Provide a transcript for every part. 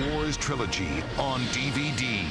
Wars trilogy on DVD.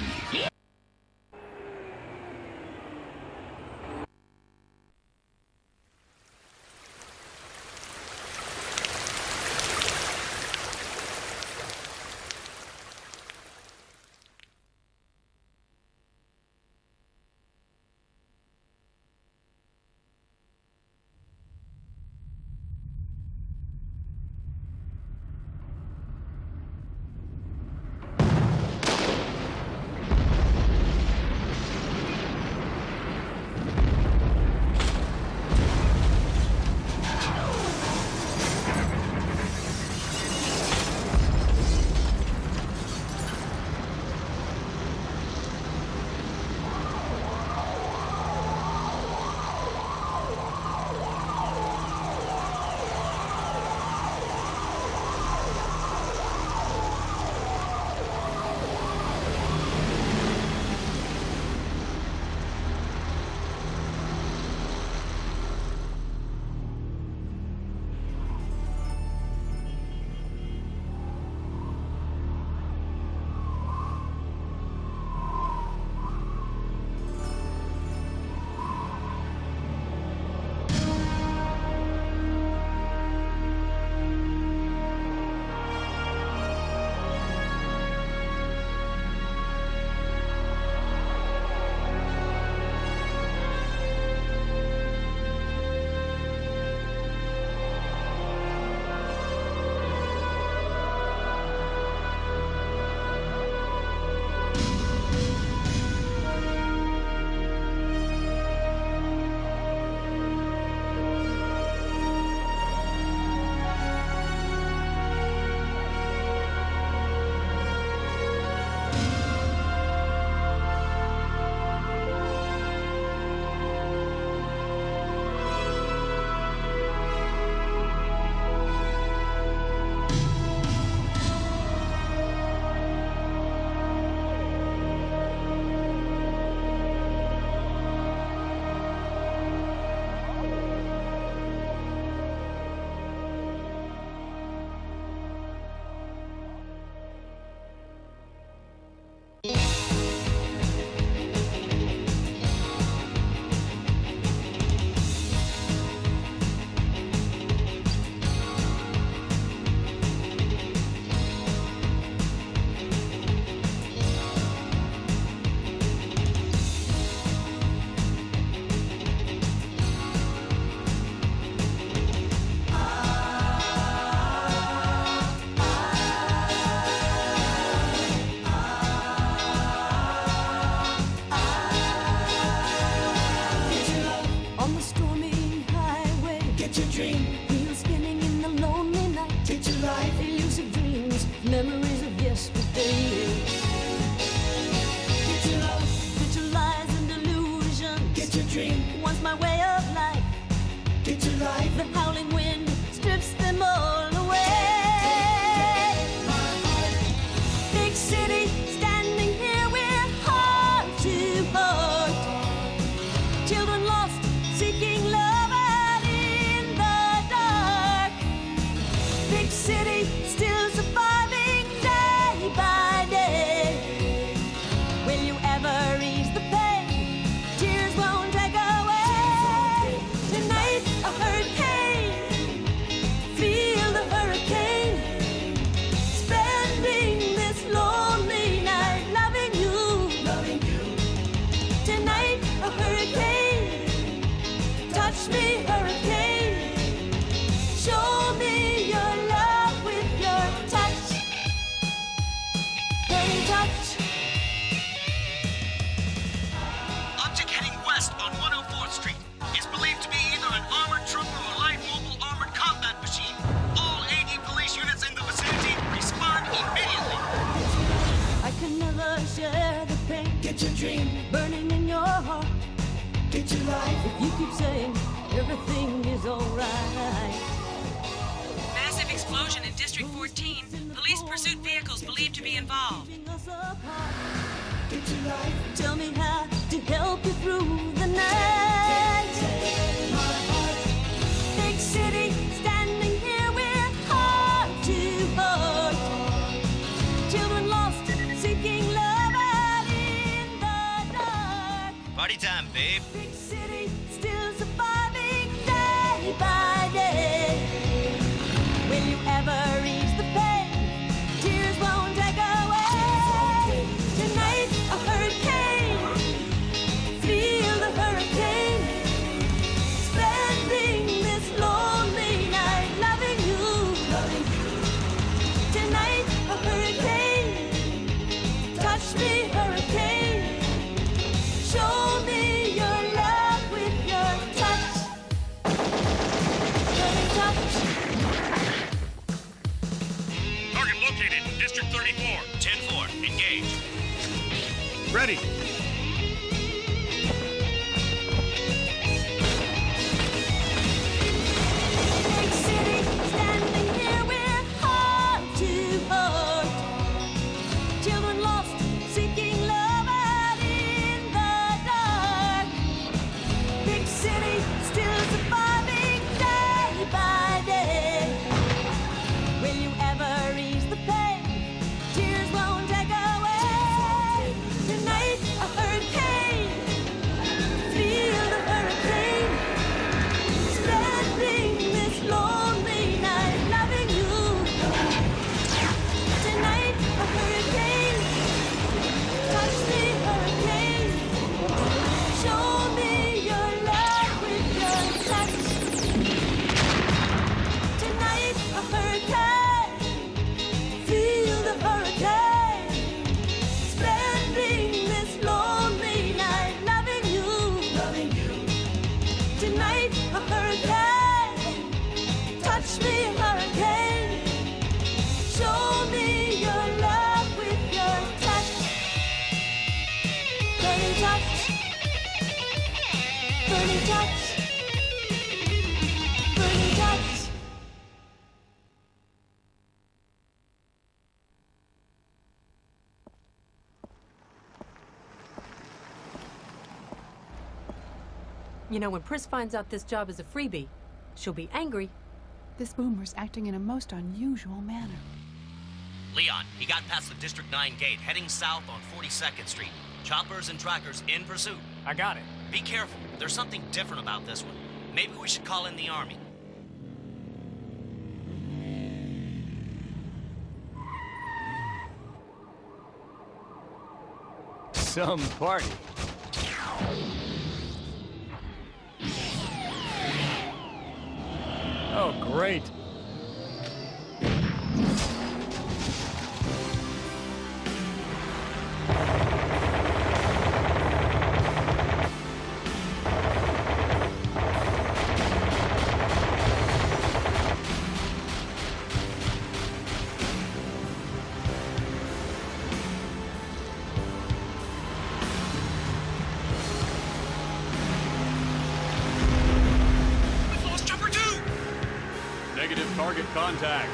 Massive explosion in District 14. Police pursuit vehicles believed to be involved. Tell me how to help you through the night. Big city, standing here, we're heart to heart. Children babe. Big city still surviving day by day. Will you ever ease the pain? Tears won't take away. Tonight a hurricane. Feel the hurricane. Spending this lonely night loving you. Tonight a hurricane. Touch me, hurricane. Show me your love with your touch. Dirty touch. Target located, District 34. 10-4, engage. Ready. Big city, standing here, we're heart to heart. Children lost, seeking love out in the dark. Big city, still surviving day by day. Will you ever ease the pain? Tears won't take away. Tonight a hurricane. Feel the hurricane. Spending this lonely night loving you. Tonight a hurricane. Touch me, hurricane. Show me your love with your touch. Tonight a hurricane. Feel the hurricane. Spending this lonely night loving you. Tonight a hurricane. Touch me, hurricane. Show me your love with your touch. Dirty touch. Dirty touch. Dirty touch. You know, when Pris finds out this job is a freebie, she'll be angry. This boomer's acting in a most unusual manner. Leon, he got past the District 9 gate, heading south on 42nd Street. Choppers and trackers in pursuit. I got it. Be careful. There's something different about this one. Maybe we should call in the Army. Some party. Oh, great. We've lost Chopper 2! Negative target contact.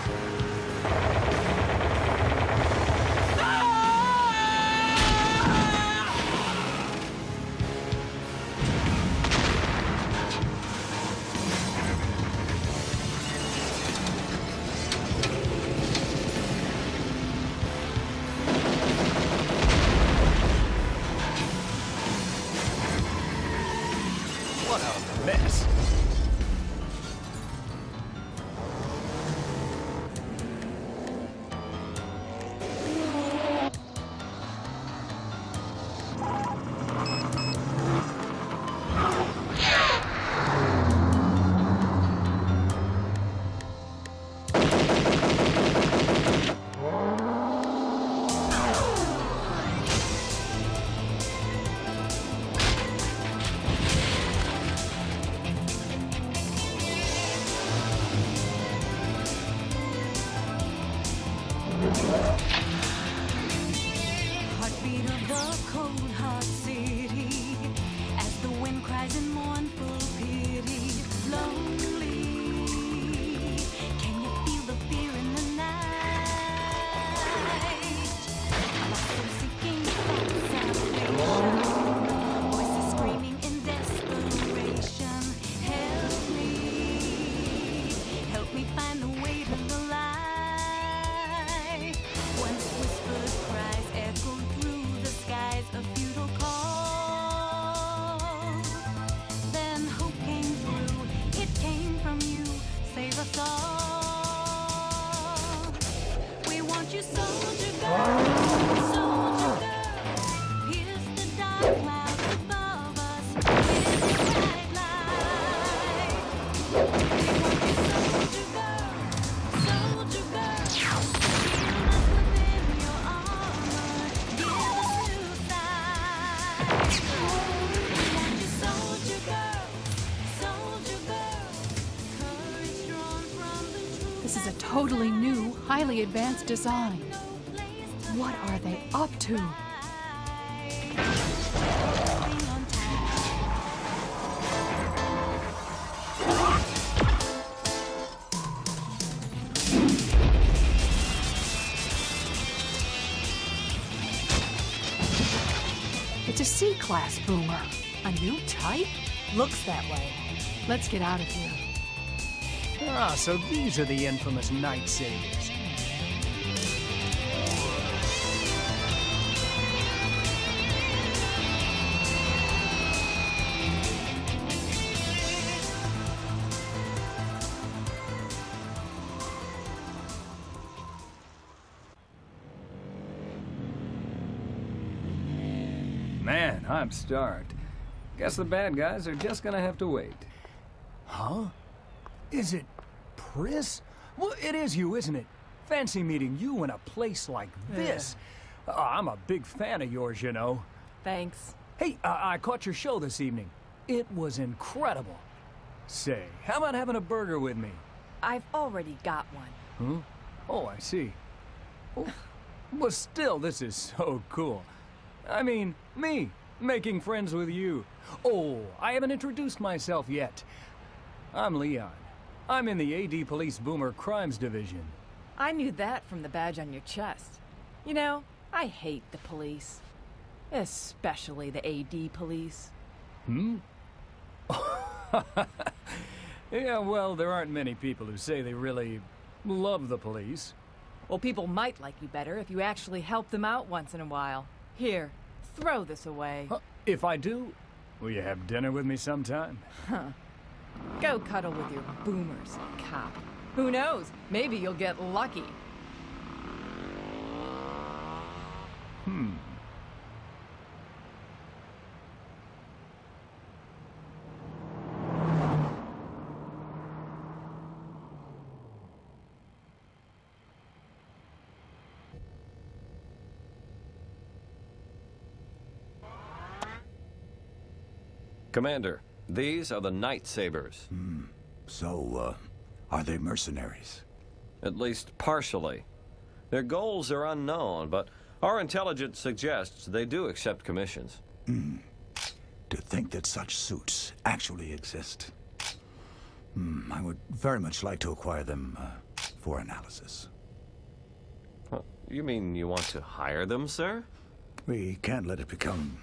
What a mess. Heartbeat of the cold heart city, as the wind cries in mournful pity. Lonely, can you feel the fear in the night? My soul seeking for salvation, voices screaming in desperation. Help me find the way to the light. Once whispered cries echoed through the skies, a futile highly advanced design. What are they up to? It's a C-class boomer. A new type? Looks that way. Let's get out of here. Ah, so these are the infamous Night Sabers. Man, I'm starved. Guess the bad guys are just gonna have to wait. Huh? Is it Pris? Well, it is you, isn't it? Fancy meeting you in a place like this. I'm a big fan of yours, you know. Thanks. Hey, I caught your show this evening. It was incredible. Say, how about having a burger with me? I've already got one. Huh? Oh, I see. Oh, but still, this is so cool. I mean, me, making friends with you. Oh, I haven't introduced myself yet. I'm Leon. I'm in the AD Police Boomer Crimes Division. I knew that from the badge on your chest. You know, I hate the police. Especially the AD police. Hmm? Yeah, well, there aren't many people who say they really love the police. Well, people might like you better if you actually help them out once in a while. Here, throw this away. If I do, will you have dinner with me sometime? Go cuddle with your boomers, cop. Who knows? Maybe you'll get lucky. Commander, these are the Night Sabers. So, are they mercenaries? At least partially. Their goals are unknown, but our intelligence suggests they do accept commissions. To think that such suits actually exist. I would very much like to acquire them for analysis. You mean you want to hire them, sir? We can't let it become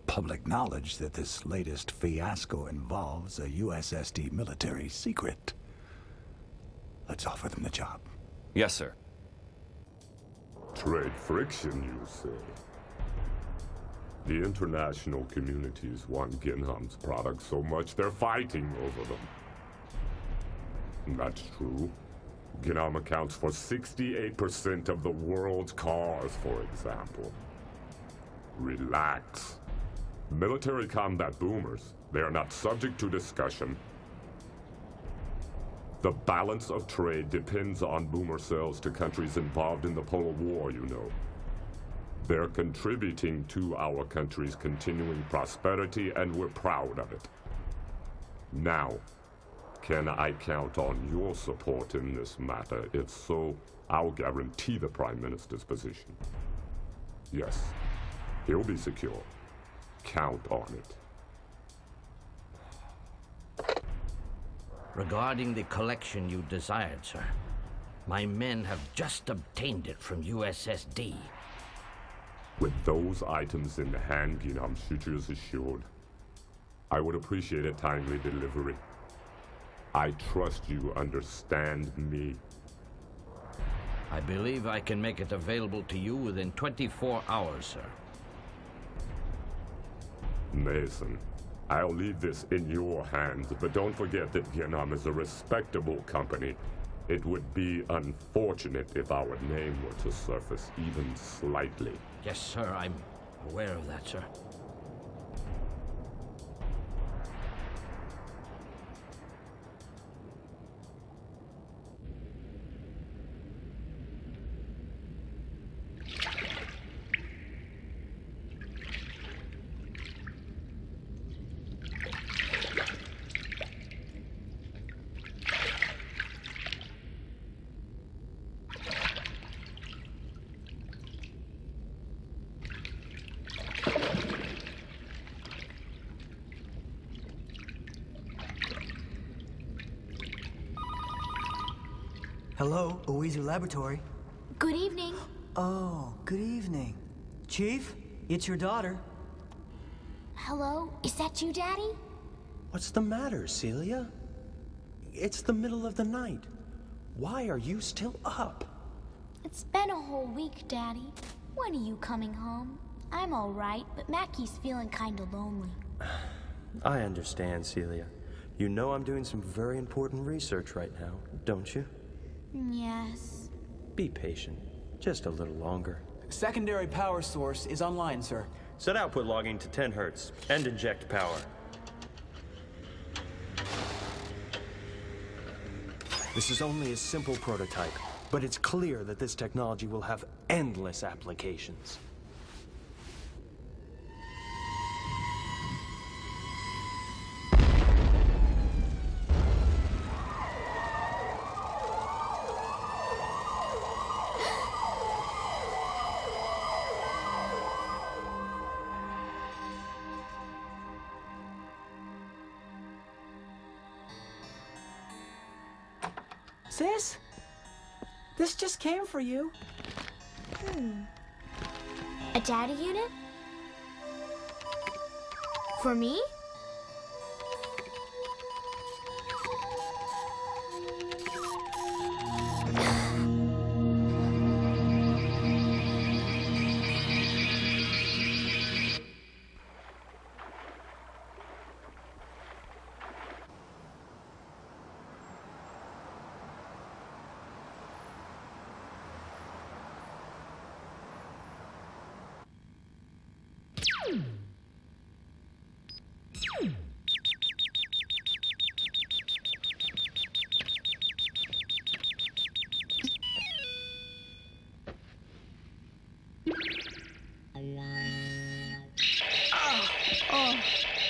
public knowledge that this latest fiasco involves a USSD military secret. Let's offer them the job. Yes, sir. Trade friction, you say? The international communities want Ginham's products so much they're fighting over them. That's true. Ginham accounts for 68% of the world's cars, for example. Relax. Military combat boomers, they are not subject to discussion. The balance of trade depends on boomer sales to countries involved in the Polar War, you know. They're contributing to our country's continuing prosperity, and we're proud of it. Now, can I count on your support in this matter? If so, I'll guarantee the Prime Minister's position. Yes, he'll be secure. Count on it. Regarding the collection you desired, sir, my men have just obtained it from USSD. With those items in hand, Ginham's future is assured. I would appreciate a timely delivery. I trust you understand me. I believe I can make it available to you within 24 hours, sir. Mason, I'll leave this in your hands, but don't forget that Ginham is a respectable company. It would be unfortunate if our name were to surface even slightly. Yes, sir, I'm aware of that, sir. Hello, Oizu Laboratory. Good evening. Oh, good evening. Chief, it's your daughter. Hello, is that you, Daddy? What's the matter, Celia? It's the middle of the night. Why are you still up? It's been a whole week, Daddy. When are you coming home? I'm all right, but Mackie's feeling kinda lonely. I understand, Celia. You know I'm doing some very important research right now, don't you? Yes. Be patient. Just a little longer. Secondary power source is online, sir. Set output logging to 10 Hertz and inject power. This is only a simple prototype, but it's clear that this technology will have endless applications. Sis? This just came for you. A data unit? For me?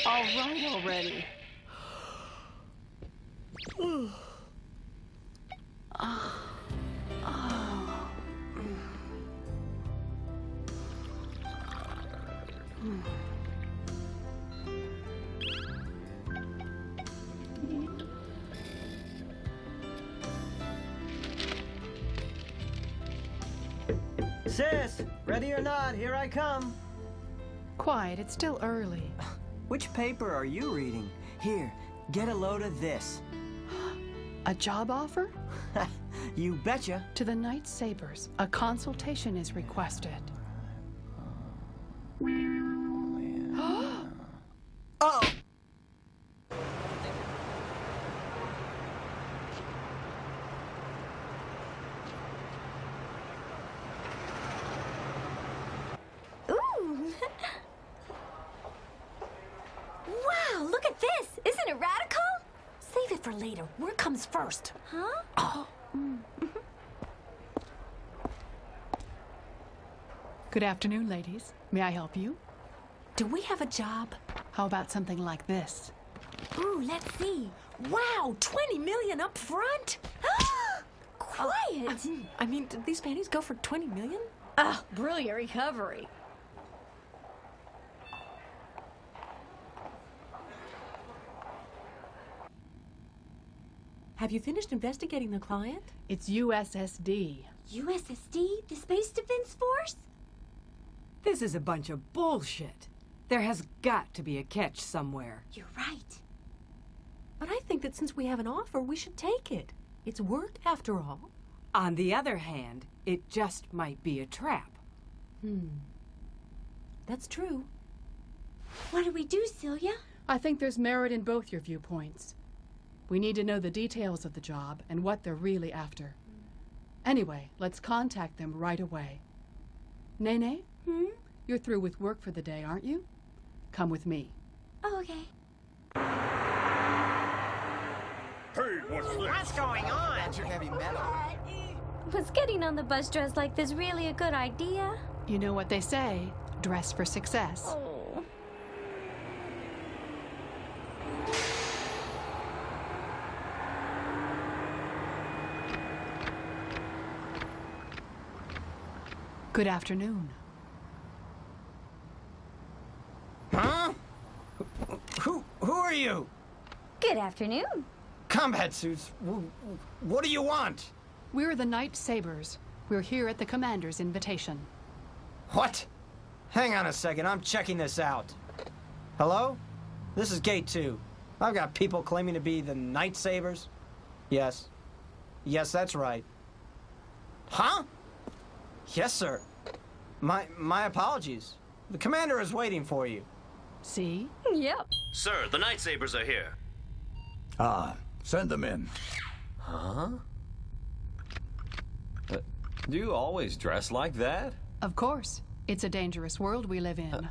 All right already. Sis, ready or not, here I come. Quiet, it's still early. Which paper are you reading? Here, get a load of this. A job offer? You betcha. To the Night Sabers, a consultation is requested. Oh! Wow, look at this! Isn't it radical? Save it for later. Work comes first. Huh? Oh. Good afternoon, ladies. May I help you? Do we have a job? How about something like this? Ooh, let's see. Wow, 20 million up front? Quiet! I mean, did these panties go for 20 million? Ah, brilliant recovery. Have you finished investigating the client? It's USSD. USSD? The Space Defense Force? This is a bunch of bullshit. There has got to be a catch somewhere. You're right. But I think that since we have an offer, we should take it. It's work, after all. On the other hand, it just might be a trap. That's true. What do we do, Celia? I think there's merit in both your viewpoints. We need to know the details of the job and what they're really after. Anyway, let's contact them right away. Nene? You're through with work for the day, aren't you? Come with me. Oh, okay. Hey, what's this? What's going on? That's your heavy metal. Was getting on the bus dressed like this really a good idea? You know what they say, dress for success. Oh. Good afternoon. Huh? Who are you? Good afternoon. Combat suits. What do you want? We're the Night Sabers. We're here at the commander's invitation. What? Hang on a second, I'm checking this out. Hello? This is Gate 2. I've got people claiming to be the Night Sabers. Yes. Yes, that's right. Huh? Yes, sir. My apologies. The commander is waiting for you. See? Yep. Sir, the Night Sabers are here. Ah, send them in. Huh? Do you always dress like that? Of course. It's a dangerous world we live in.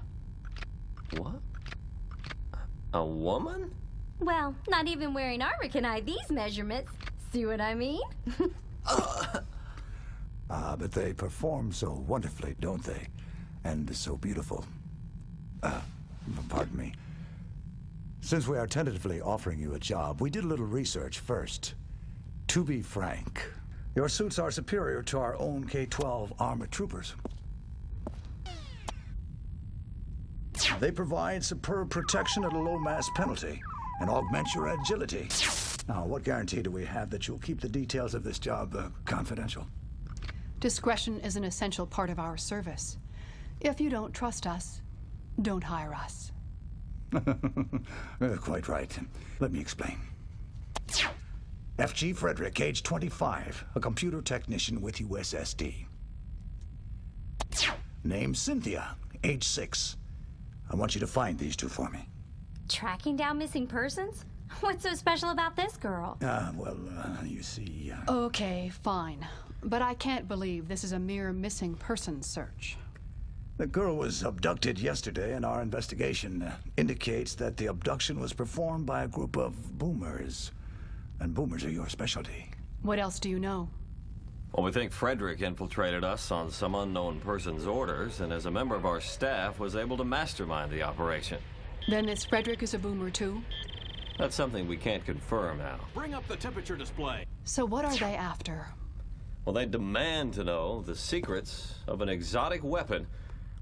What? A woman? Well, not even wearing armor can hide these measurements. See what I mean? But they perform so wonderfully, don't they? And so beautiful. Pardon me. Since we are tentatively offering you a job, we did a little research first. To be frank, your suits are superior to our own K-12 armored troopers. They provide superb protection at a low mass penalty and augment your agility. Now, what guarantee do we have that you'll keep the details of this job confidential? Discretion is an essential part of our service. If you don't trust us, don't hire us. Quite right. Let me explain. F.G. Frederick, age 25, a computer technician with USSD. Name Cynthia, age 6. I want you to find these two for me. Tracking down missing persons? What's so special about this girl? You see... Okay, fine. But I can't believe this is a mere missing person search. The girl was abducted yesterday, and our investigation indicates that the abduction was performed by a group of boomers. And boomers are your specialty. What else do you know? Well, we think Frederick infiltrated us on some unknown person's orders, and as a member of our staff was able to mastermind the operation. Then this Frederick is a boomer too? That's something we can't confirm now. Bring up the temperature display. So what are they after? Well, they demand to know the secrets of an exotic weapon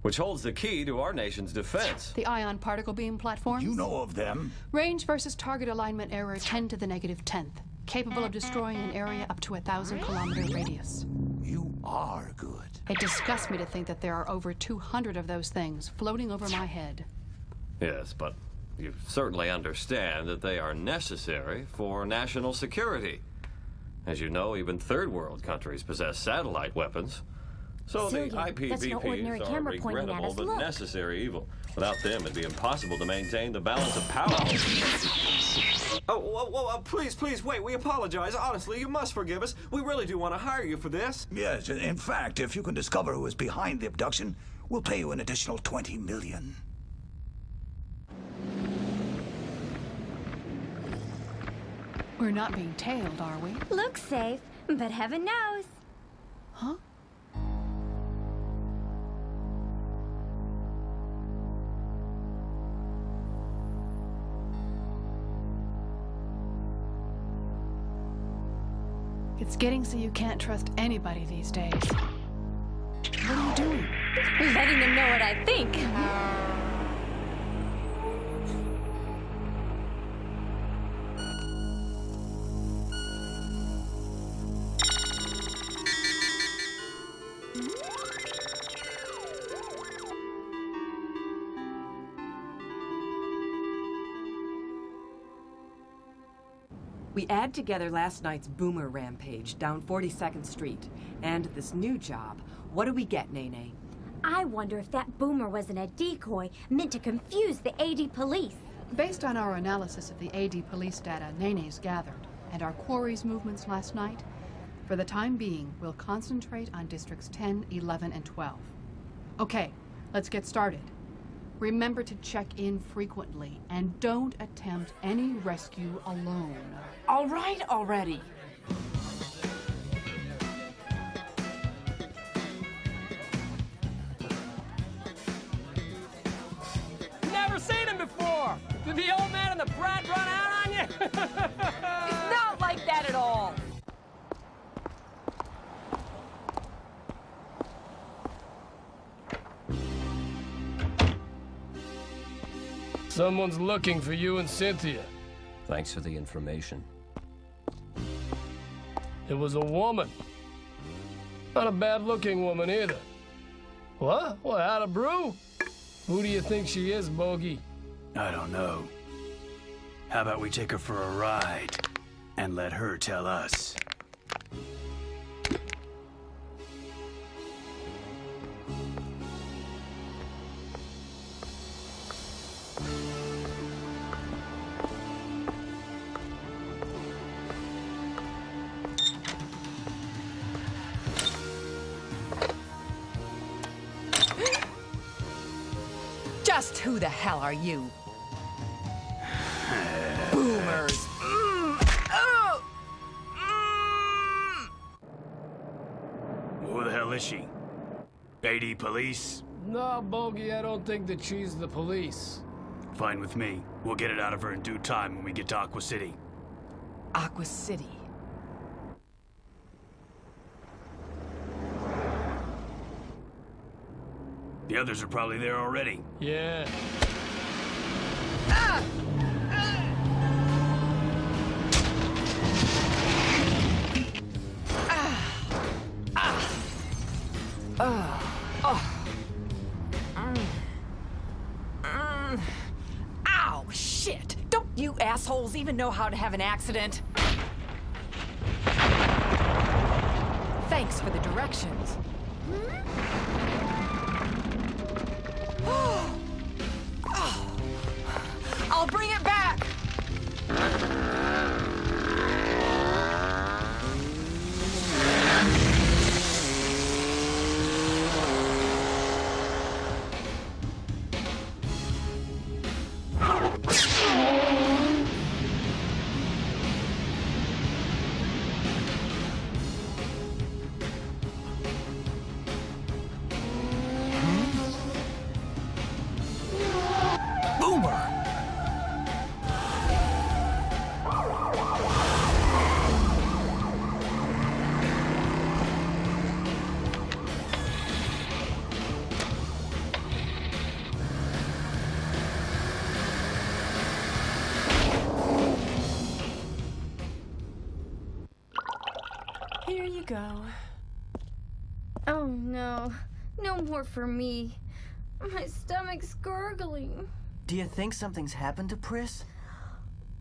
which holds the key to our nation's defense. The ion particle beam platforms? You know of them. Range versus target alignment error 10 to the negative 10th. Capable of destroying an area up to 1,000-kilometer radius. You are good. It disgusts me to think that there are over 200 of those things floating over my head. Yes, but you certainly understand that they are necessary for national security. As you know, even third world countries possess satellite weapons. So Celia, the that's no ordinary IPVPs are camera pointing at regrettable us. but Look. necessary evil. Without them, it'd be impossible to maintain the balance of power. Please, wait. We apologize. Honestly, you must forgive us. We really do want to hire you for this. Yes, in fact, if you can discover who is behind the abduction, we'll pay you an additional $20 million. We're not being tailed, are we? Looks safe, but heaven knows. Huh? It's getting so you can't trust anybody these days. What are you doing? Letting them know what I think. We add together last night's boomer rampage down 42nd Street and this new job. What do we get, Nene? I wonder if that boomer wasn't a decoy meant to confuse the AD police. Based on our analysis of the AD police data Nene's gathered and our quarry's movements last night, for the time being, we'll concentrate on districts 10, 11, and 12. Okay, let's get started. Remember to check in frequently and don't attempt any rescue alone. All right already. Never seen him before! Did the old man and the brat run out on you? It's not like that at all. Someone's looking for you and Cynthia. Thanks for the information. It was a woman. Not a bad-looking woman either. What? What, out of brew? Who do you think she is, Bogey? I don't know. How about we take her for a ride and let her tell us? Just who the hell are you? Boomers! Who the hell is she? AD police? No, Bogey, I don't think that she's the police. Fine with me. We'll get it out of her in due time when we get to Aqua City. Aqua City. The others are probably there already. Yeah. Ow, shit! Don't you assholes even know how to have an accident? Thanks for the directions. I'll bring it back! Here you go. Oh no. No more for me. My stomach's gurgling. Do you think something's happened to Pris?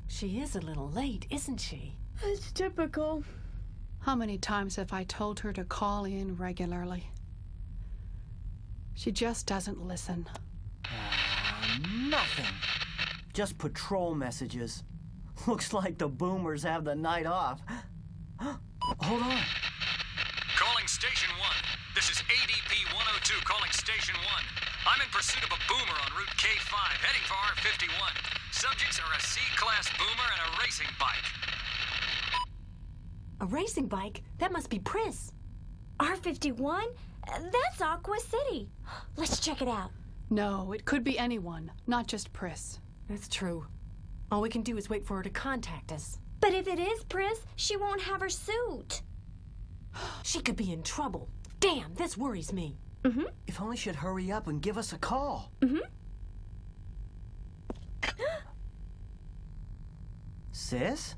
She is a little late, isn't she? It's typical. How many times have I told her to call in regularly? She just doesn't listen. Nothing. Just patrol messages. Looks like the boomers have the night off. Hold on. Calling Station 1. This is ADP 102 calling Station 1. I'm in pursuit of a boomer on Route K5, heading for R51. Subjects are a C-class boomer and a racing bike. A racing bike? That must be Pris. R51? That's Aqua City. Let's check it out. No, it could be anyone, not just Pris. That's true. All we can do is wait for her to contact us. But if it is Pris, she won't have her suit. She could be in trouble. Damn, this worries me. If only she'd hurry up and give us a call. Sis?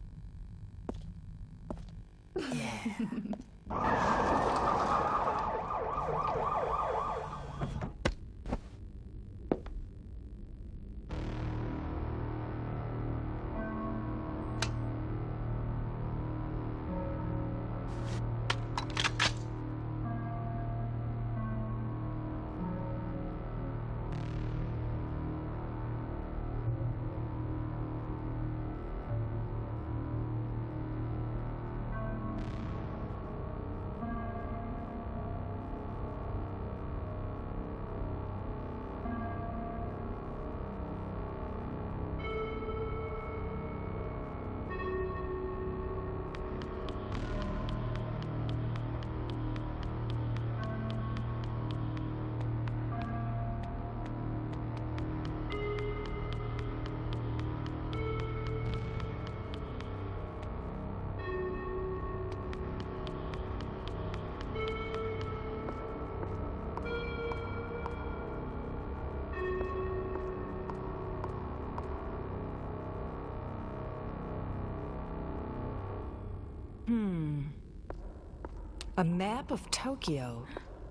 A map of Tokyo.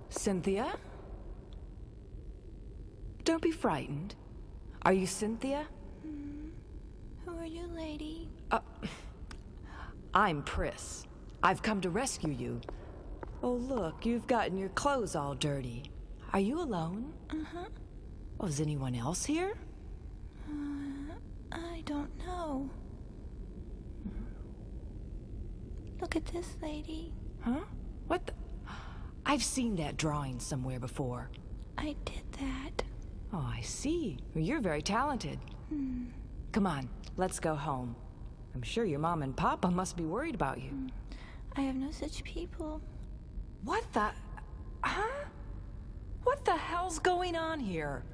Cynthia? Don't be frightened. Are you Cynthia? Who are you, lady? I'm Pris. I've come to rescue you. Oh, look, you've gotten your clothes all dirty. Are you alone? Uh-huh. Oh, is anyone else here? I don't know. Look at this, lady. Huh? What the? I've seen that drawing somewhere before. I did that. Oh, I see. Well, you're very talented. Come on, let's go home. I'm sure your mom and papa must be worried about you. I have no such people. What the? Huh? What the hell's going on here?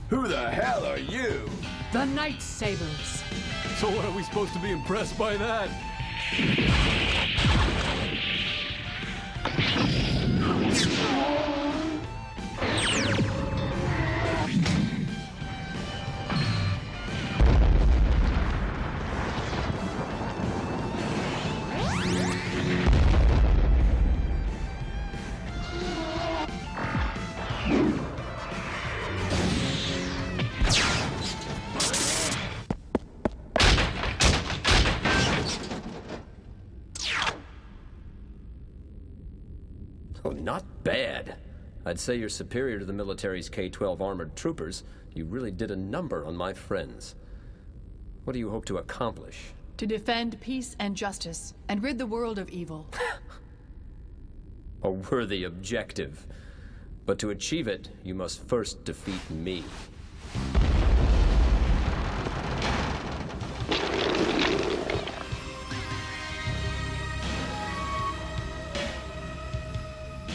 Who the hell are you? The Night Sabers. So what, are we supposed to be impressed by that? Oh, not bad. I'd say you're superior to the military's K-12 armored troopers. You really did a number on my friends. What do you hope to accomplish? To defend peace and justice, and rid the world of evil. A worthy objective. But to achieve it, you must first defeat me.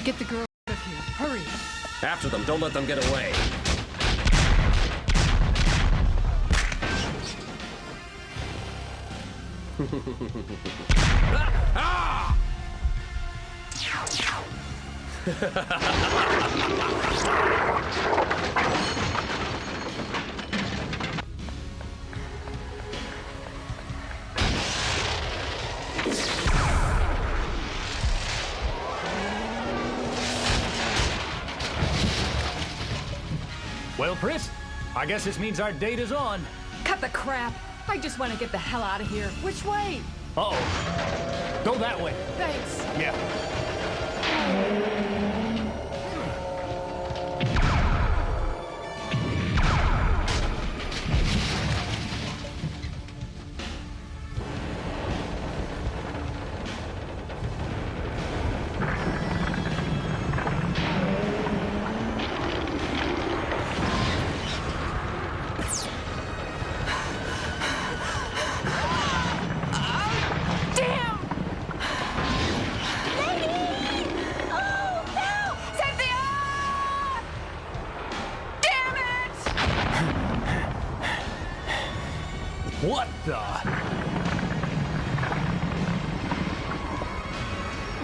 Get the girl out of here. Hurry. After them. Don't let them get away. Ah! Well, Pris, I guess this means our date is on. Cut the crap. I just want to get the hell out of here. Which way? Uh-oh. Go that way. Thanks. Yeah. What the?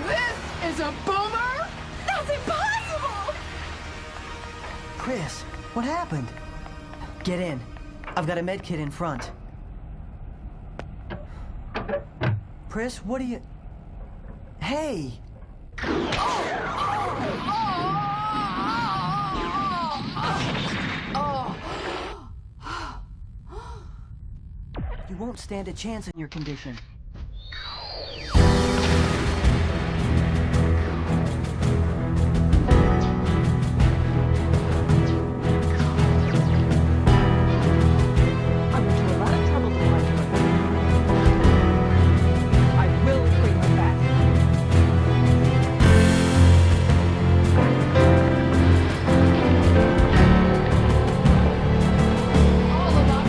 This is a boomer? That's impossible! Chris, what happened? Get in. I've got a med kit in front. Chris, what do you... Hey! You won't stand a chance in your condition. All about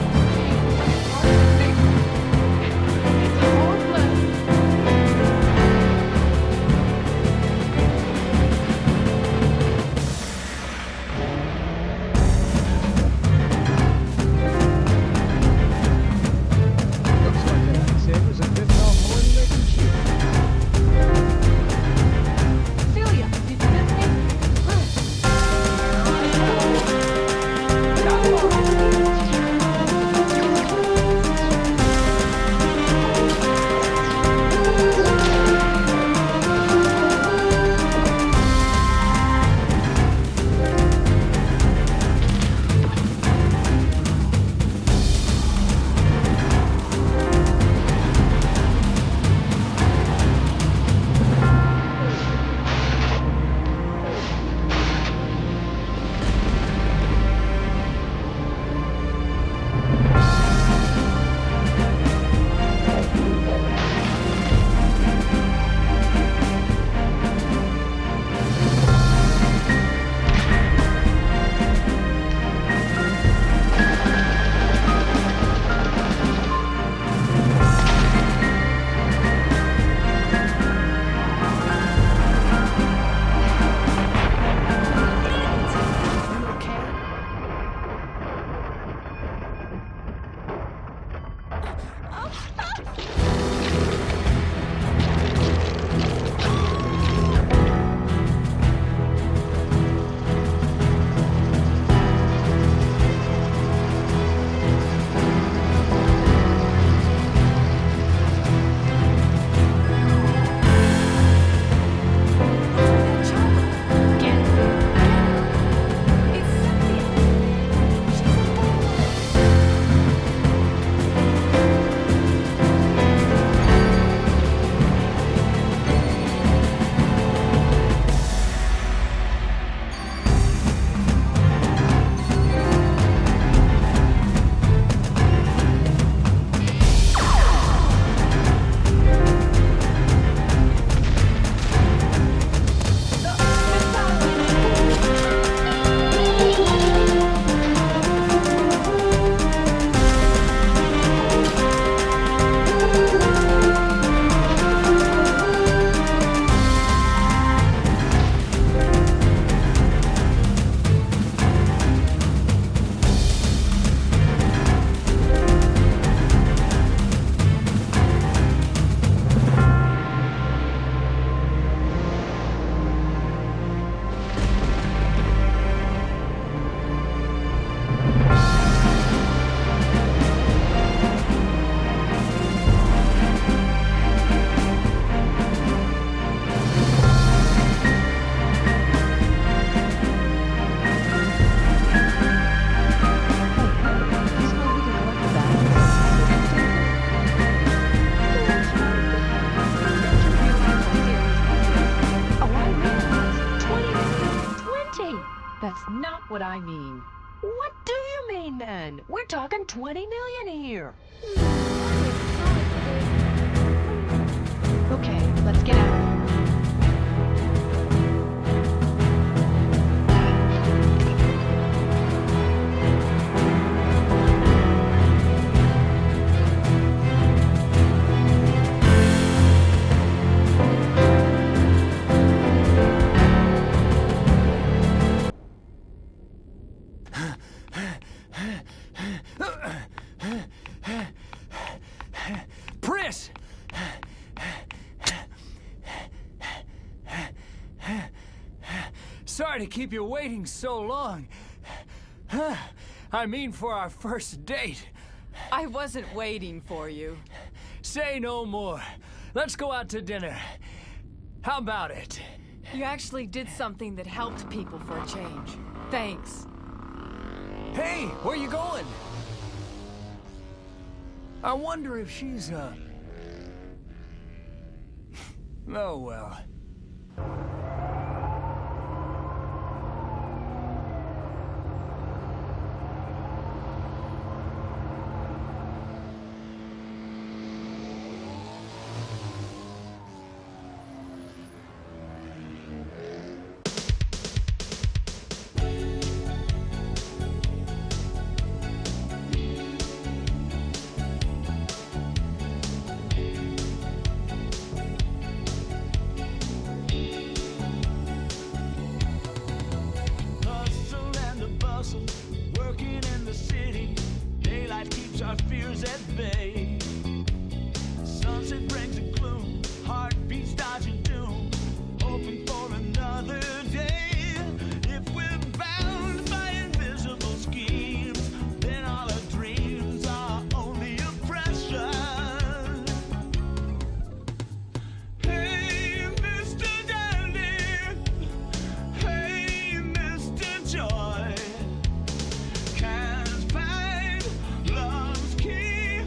Kitty, that's not what I mean. What do you mean, then? We're talking 20 million here. Okay, let's get out of here. Pris! Sorry to keep you waiting so long. I mean, for our first date. I wasn't waiting for you. Say no more. Let's go out to dinner. How about it? You actually did something that helped people for a change. Thanks. Hey, where you going? I wonder if she's, Oh, well. Working in the city, daylight keeps our fears at bay. Sunset brings a gloom, heartbeats dodging doom, hoping for another day. If we're bound by invisible schemes, then all our dreams are only oppression. Hey, Mr. Dandy, hey, Mr. Joy. Can't find love's key.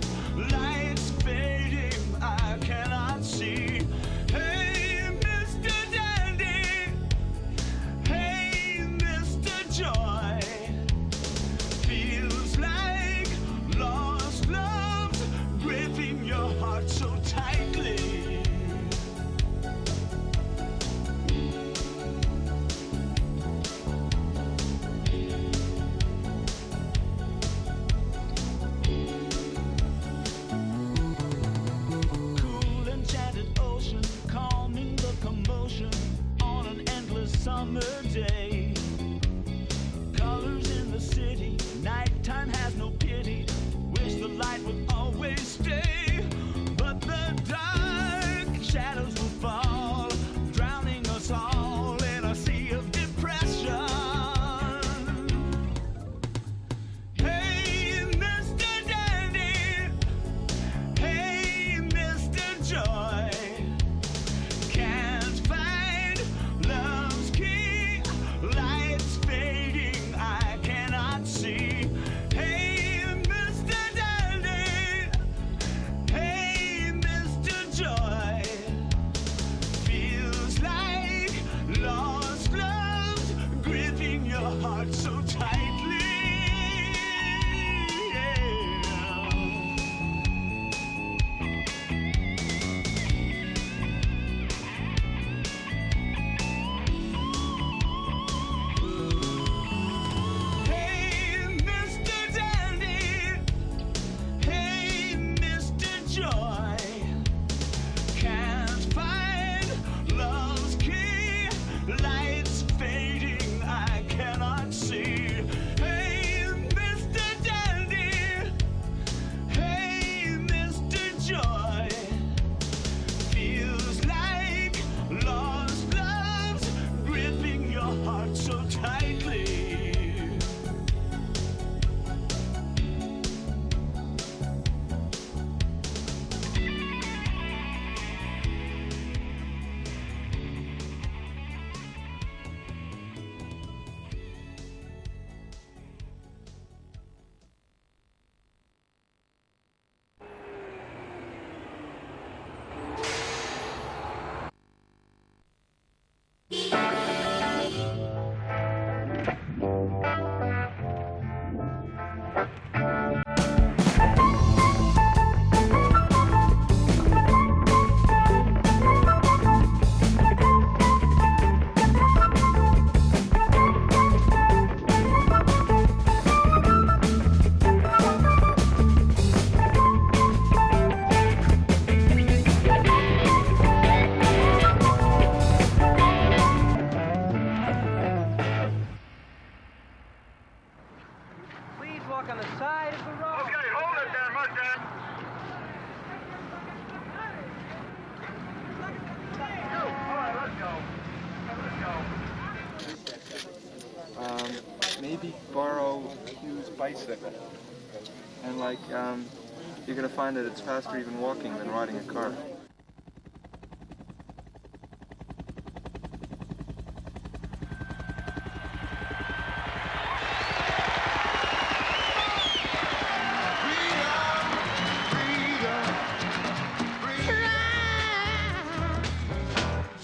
Lights fading, I cannot see. Hey, Mr. Dandy. Hey, Mr. Joy. Feels like lost love's gripping your heart so tightly. Cool enchanted ocean, calming the commotion on an endless summer day. Colors in the city, nighttime has no pity. Wish the light would always stay, but the dark shadows will fall, drowning us all in a sea of depression. Hey, Mr. Dandy. Hey, Mr. Joy. Can't find love's key. Lights fading, I cannot see. Hey, Mr. Dandy. Hey, Mr. Joy. Feels like lost love's gripping your heart so tightly. Hey, Mr. Dandy. Hey, Mr. Joy. Can't find love's key. Lights fading, I cannot see. maybe borrow Hugh's bicycle. And like, you're gonna find that it's faster even walking than riding a car.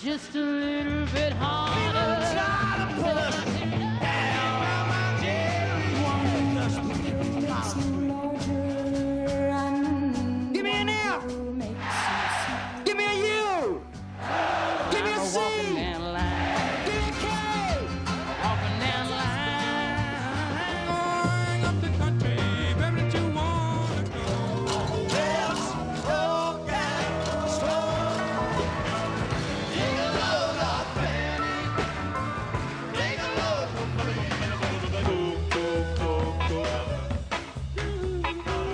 Just a little bit harder. Give me an F. Give me a U. Give me a C. Give me a K. Walking down the line. Going up the country, baby, that you wanna go. Let's go down slow. Take a load off Fanny. Take a load from me.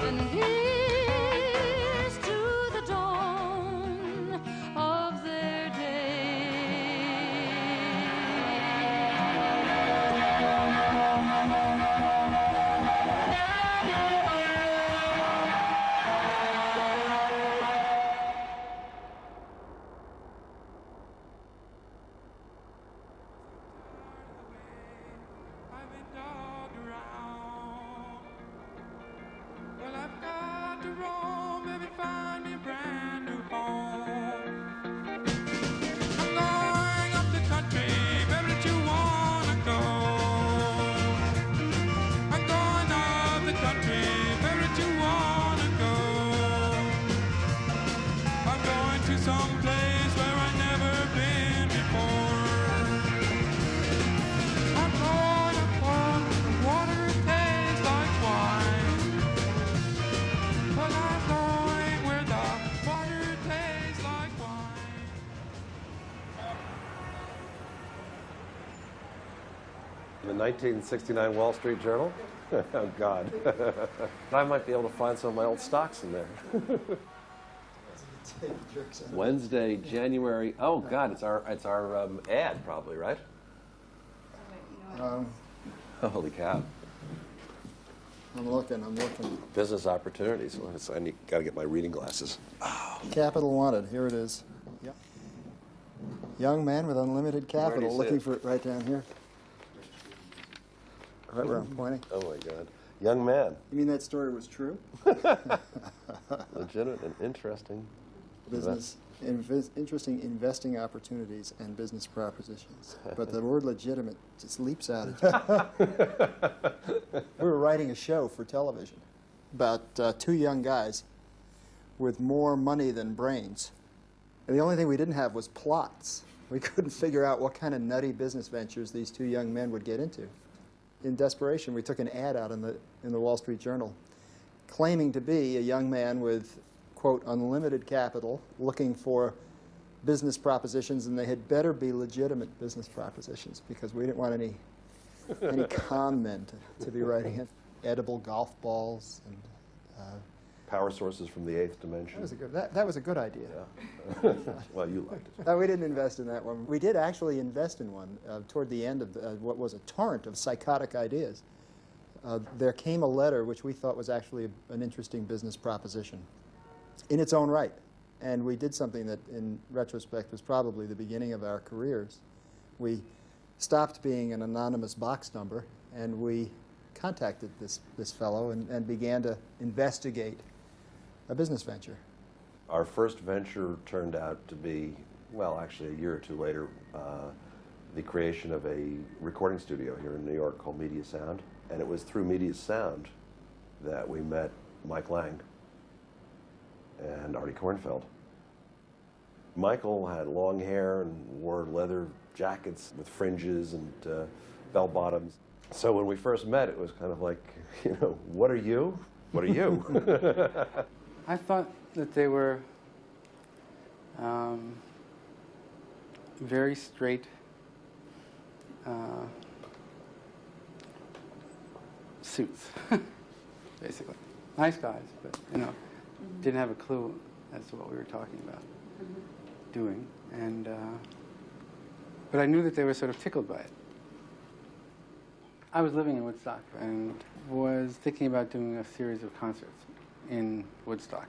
And here's to the dawn of their Well, I've got to roam, maybe find me a brand new home. I'm going up the country, baby, that you wanna go. I'm going up the country, baby, that you wanna go. I'm going to some place where I've never been before. I'm going up on the water, it tastes like wine. Well, I'm going where the water tastes like wine. The 1969 Wall Street Journal? Oh, God. I might be able to find some of my old stocks in there. Wednesday, January. Oh, God, it's our ad, probably, right? Holy cow. I'm looking. Business opportunities. Well, I got to get my reading glasses. Capital wanted. Here it is. Yep. Young man with unlimited Where do capital. you see Looking it? for it right down here. Right where I'm pointing. Oh, my God. Young man. You mean that story was true? Legitimate and interesting. Business, interesting investing opportunities and business propositions. But the word legitimate just leaps out at you. We were writing a show for television about two young guys with more money than brains. And the only thing we didn't have was plots. We couldn't figure out what kind of nutty business ventures these two young men would get into. In desperation, we took an ad out in the Wall Street Journal claiming to be a young man with, quote, unlimited capital, looking for business propositions, and they had better be legitimate business propositions because we didn't want any con men to be writing it. Edible golf balls and Power sources from the eighth dimension. That was a good idea. Yeah. Well, you liked it. No, we didn't invest in that one. We did actually invest in one toward the end of what was a torrent of psychotic ideas. There came a letter which we thought was actually an interesting business proposition in its own right. And we did something that, in retrospect, was probably the beginning of our careers. We stopped being an anonymous box number, and we contacted this fellow and began to investigate a business venture. Our first venture turned out to be, well, actually a year or two later, the creation of a recording studio here in New York called Media Sound. And it was through Media Sound that we met Mike Lang and Artie Kornfeld. Michael had long hair and wore leather jackets with fringes and bell bottoms. So when we first met, it was kind of like, you know, what are you? What are you? I thought that they were very straight, suits, basically. Nice guys, but, you know, didn't have a clue as to what we were talking about doing. And, but I knew that they were sort of tickled by it. I was living in Woodstock and was thinking about doing a series of concerts in Woodstock.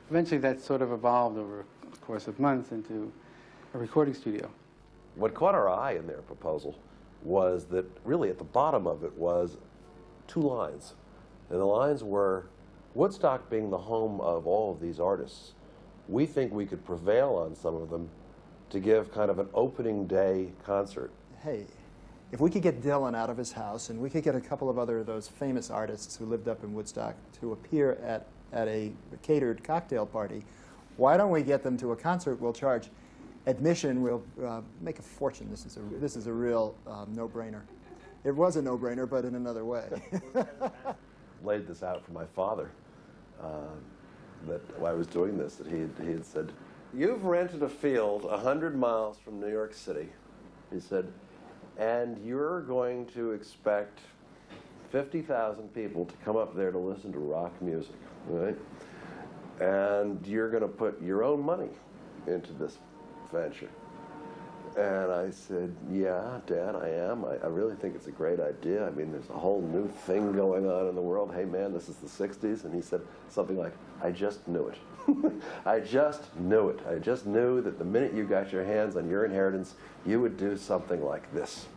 Eventually that sort of evolved over the course of months into a recording studio. What caught our eye in their proposal was that really at the bottom of it was 2 lines. And the lines were, Woodstock being the home of all of these artists, we think we could prevail on some of them to give kind of an opening day concert. Hey, if we could get Dylan out of his house and we could get a couple of other of those famous artists who lived up in Woodstock to appear at a catered cocktail party, why don't we get them to a concert? We'll charge admission, we'll make a fortune. This is a real no-brainer. It was a no-brainer, but in another way. Laid this out for my father, that while I was doing this, that he had said, you've rented a field 100 miles from New York City, he said, and you're going to expect 50,000 people to come up there to listen to rock music, right? And you're going to put your own money into this venture. And I said, yeah, Dad, I am. I really think it's a great idea. I mean, there's a whole new thing going on in the world. Hey, man, this is the 60s. And he said something like, I just knew it. I just knew it. I just knew that the minute you got your hands on your inheritance, you would do something like this.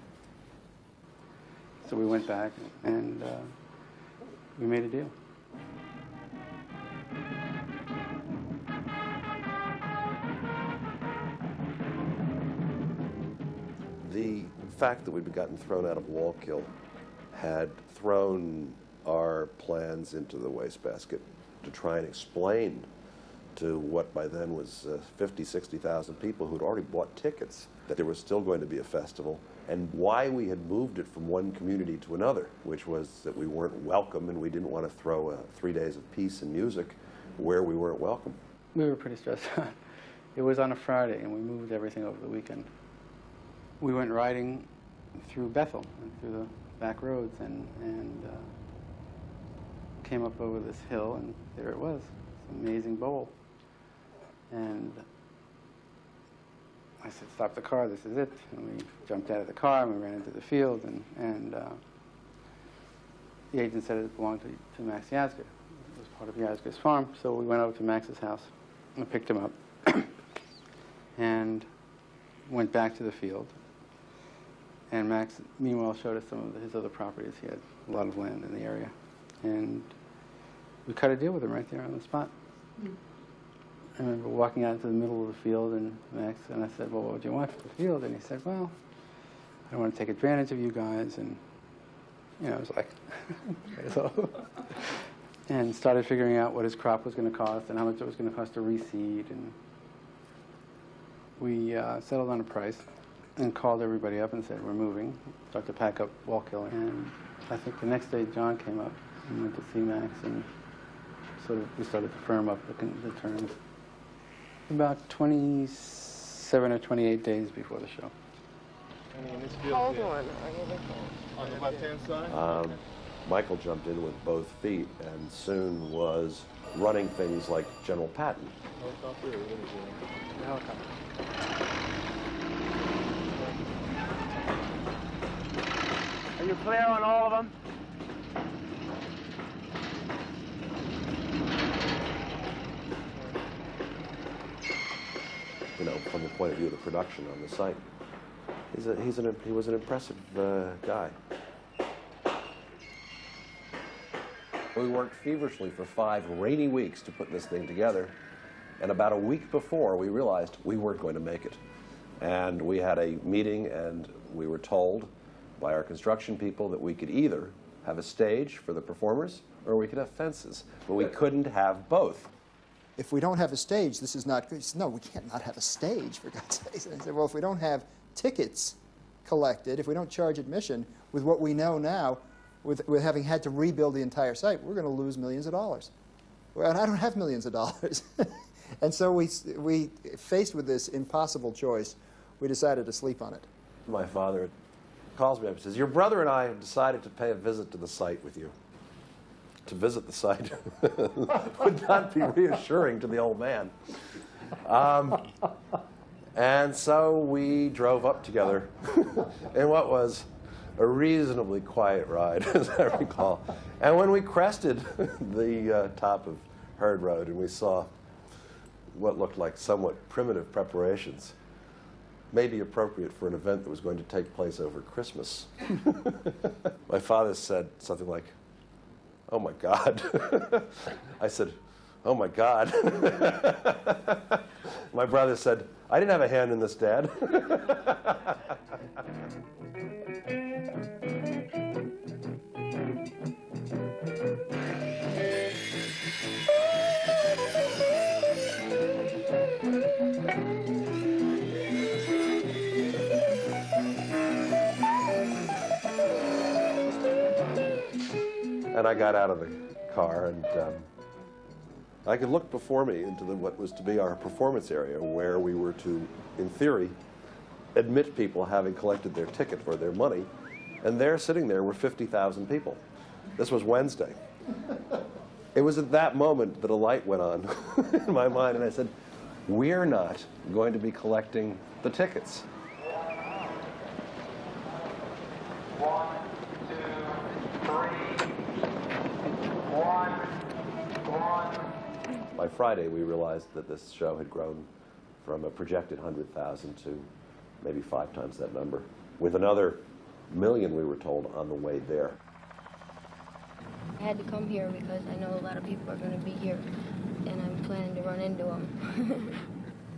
So we went back and we made a deal. The fact that we'd gotten thrown out of Wallkill had thrown our plans into the wastebasket to try and explain to what by then was 50, 60,000 people who'd already bought tickets that there was still going to be a festival, and why we had moved it from one community to another, which was that we weren't welcome and we didn't want to throw 3 days of peace and music where we weren't welcome. We were pretty stressed out. It was on a Friday and we moved everything over the weekend. We went riding through Bethel and through the back roads and came up over this hill, and there it was, this amazing bowl. And I said, stop the car, this is it. And we jumped out of the car and we ran into the field, and the agent said it belonged to Max Yasgur. It was part of Yasgur's farm, so we went over to Max's house and picked him up and went back to the field. And Max, meanwhile, showed us some of his other properties. He had a lot of land in the area. And we cut a deal with him right there on the spot. I remember walking out into the middle of the field, and Max, and I said, well, what would you want for the field? And he said, well, I don't want to take advantage of you guys. And, you know, I was like, okay, so. And started figuring out what his crop was going to cost and how much it was going to cost to reseed. And we settled on a price and called everybody up and said, we're moving. Start to pack up Wallkill. And I think the next day John came up and went to see Max, and sort of we started to firm up the terms. About 27 or 28 days before the show. Hold on. On the left-hand side? Michael jumped in with both feet and soon was running things like General Patton. Are you clear on all of them? You know, from the point of view of the production on the site, he was an impressive guy. We worked feverishly for 5 rainy weeks to put this thing together, and about a week before we realized we weren't going to make it. And we had a meeting, and we were told by our construction people that we could either have a stage for the performers or we could have fences, but we couldn't have both. If we don't have a stage, this is not good. He said, no, we can't not have a stage, for God's sake. And I said, well, if we don't have tickets collected, if we don't charge admission, with what we know now, with having had to rebuild the entire site, we're going to lose millions of dollars. Well, and I don't have millions of dollars. And so we, faced with this impossible choice, we decided to sleep on it. My father calls me up and says, your brother and I have decided to pay a visit to the site with you. To visit the site would not be reassuring to the old man. And so we drove up together in what was a reasonably quiet ride, as I recall. And when we crested the top of Herd Road and we saw what looked like somewhat primitive preparations, maybe appropriate for an event that was going to take place over Christmas, my father said something like, "Oh my God." I said, "Oh my God." My brother said, "I didn't have a hand in this, Dad." And I got out of the car, and I could look before me into what was to be our performance area, where we were to, in theory, admit people having collected their ticket or their money. And there, sitting there, were 50,000 people. This was Wednesday. It was at that moment that a light went on in my mind, and I said, we're not going to be collecting the tickets. By Friday, we realized that this show had grown from a projected 100,000 to maybe 5 times that number, with another million, we were told, on the way there. I had to come here because I know a lot of people are going to be here, and I'm planning to run into them.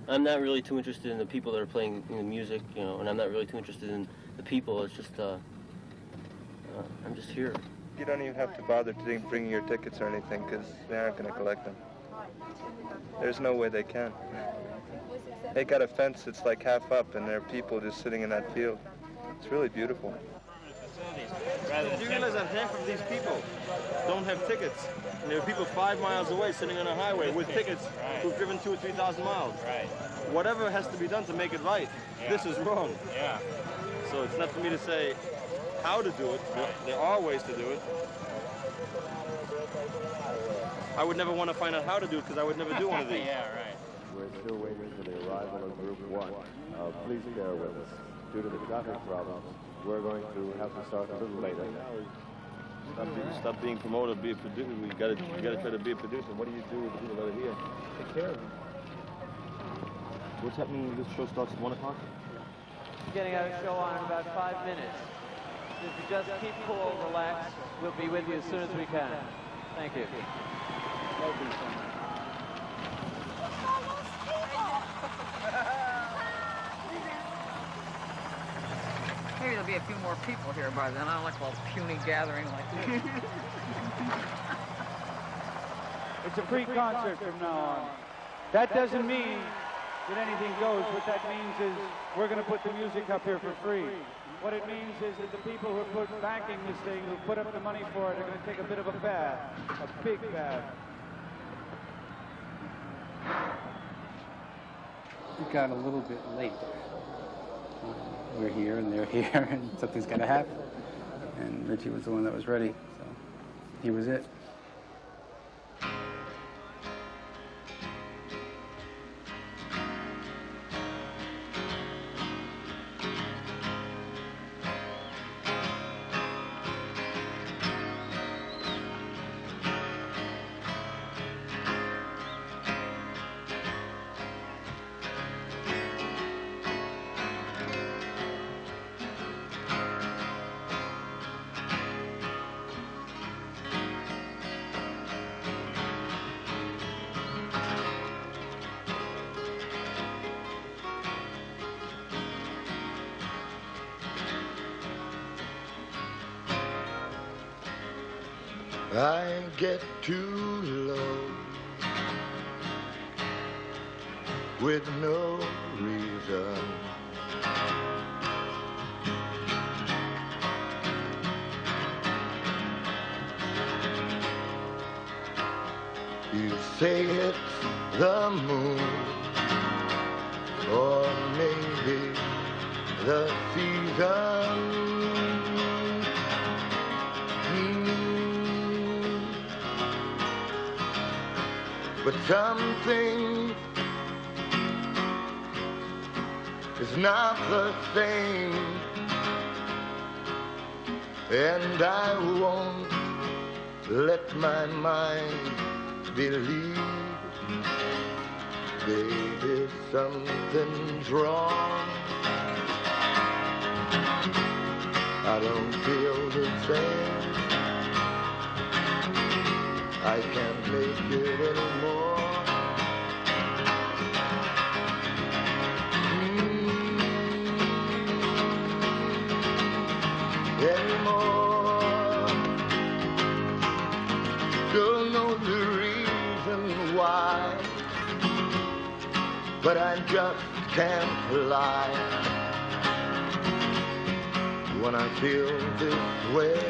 I'm not really too interested in the people that are playing the music, you know, and I'm not really too interested in the people. It's just, I'm just here. You don't even have to bother bringing your tickets or anything, because they aren't going to collect them. There's no way they can. They got a fence that's like half up, and there are people just sitting in that field. It's really beautiful. Do you realize that half of these people don't have tickets? And there are people 5 miles away sitting on a highway with tickets who've driven 2,000 or 3,000 miles. Whatever has to be done to make it right, this is wrong. So it's not for me to say how to do it. There are ways to do it. I would never want to find out how to do it because I would never do one of these. We're still waiting for the arrival of Group 1. Please bear with us. Due to the traffic problems, we're going to have to start a little later. Stop being promoter, be a producer. You gotta try to be a producer. What do you do with the people that are here? Take care of them. What's happening when this show starts at 1 o'clock? Getting our show on in about 5 minutes. If you just keep cool, relax, we'll be with you as soon as we can. Thank you. Maybe there'll be a few more people here by then. I don't like a little puny gathering like this. It's a free concert from now on. That doesn't mean that anything goes. What that means is we're going to put the music up here for free. What it means is that the people who are backing this thing, who put up the money for it, are going to take a bit of a bath, a big bath. It got a little bit late. We're here and they're here, and something's got to happen. And Richie was the one that was ready, so he was it. I get too low with no reason. You say it's the moon, or maybe the season. But something is not the same and I won't let my mind believe. Baby, something's wrong. I don't feel the same. I can't make it anymore. Anymore. Don't know the reason why, but I just can't lie. When I feel this way,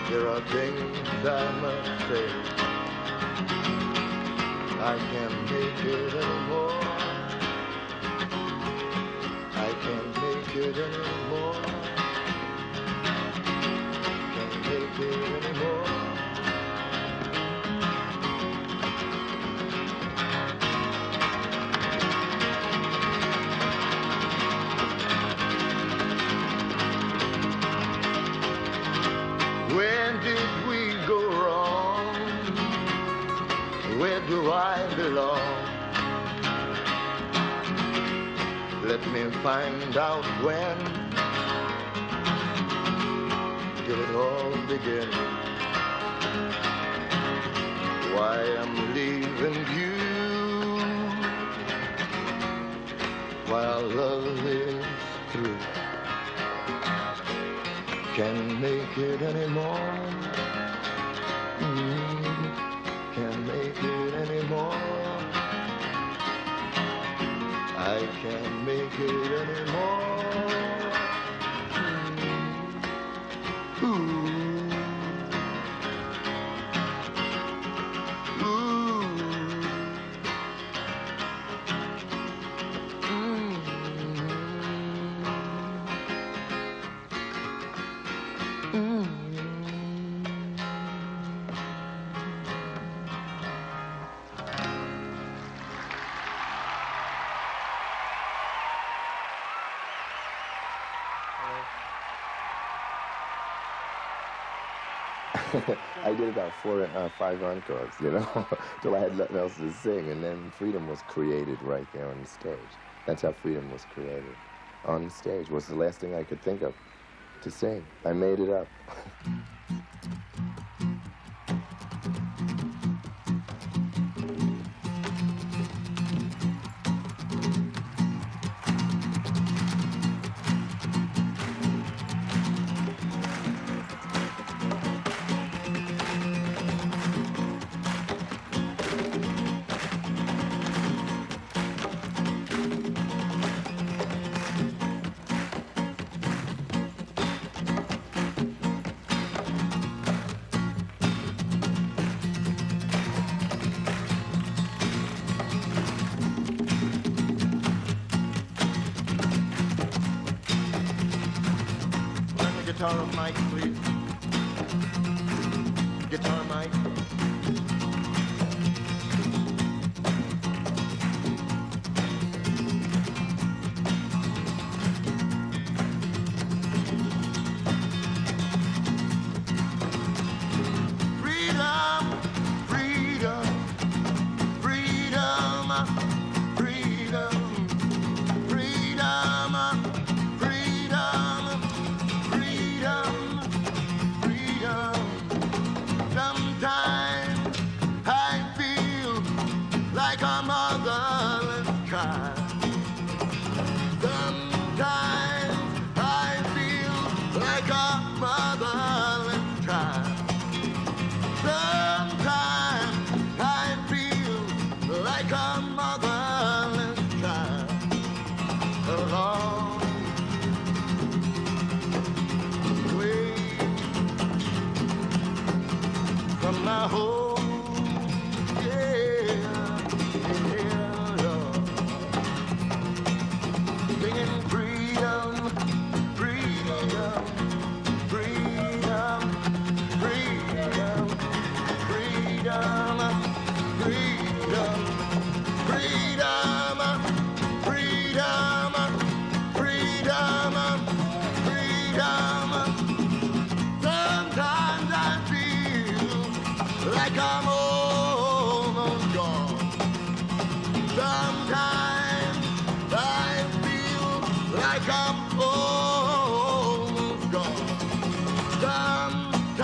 there are things I must say. I can't make it anymore. I can't make it anymore. Can't make it anymore. Where did we go wrong? Where do I belong? Let me find out when did it all begin? Why I'm leaving you while love is through. Can't make it anymore. Can't make it anymore. I can't make it anymore. Ooh. I did about 4 or 5 encores, you know, till I had nothing else to sing, and then freedom was created right there on the stage. That's how freedom was created. On the stage was the last thing I could think of to sing. I made it up. Guitar mic, please. Guitar mic. Freedom, freedom, freedom, freedom, freedom, freedom. Sometimes I feel like a motherless child. Sometimes I feel like a motherless child. Sometimes I feel like a motherless child. Along the way from my home, yeah, Lord. Singing freedom, freedom, freedom, freedom, freedom, freedom, freedom, freedom, freedom, freedom. like I'm almost gone. Sometimes I feel like I'm almost gone. Sometimes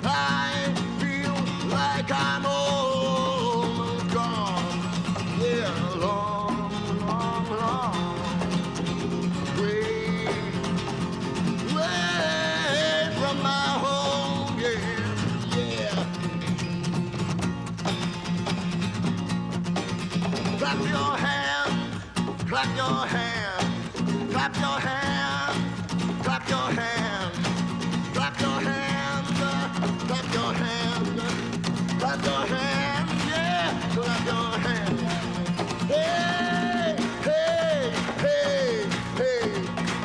I feel like I'm almost gone. Yeah, long, long, long way, way from my home. Yeah, yeah. Clap your hands, clap your hands, clap your hands, clap your hands, clap your hands, clap your hands, clap your hands, yeah, clap your hands. Hey, hey, hey, hey,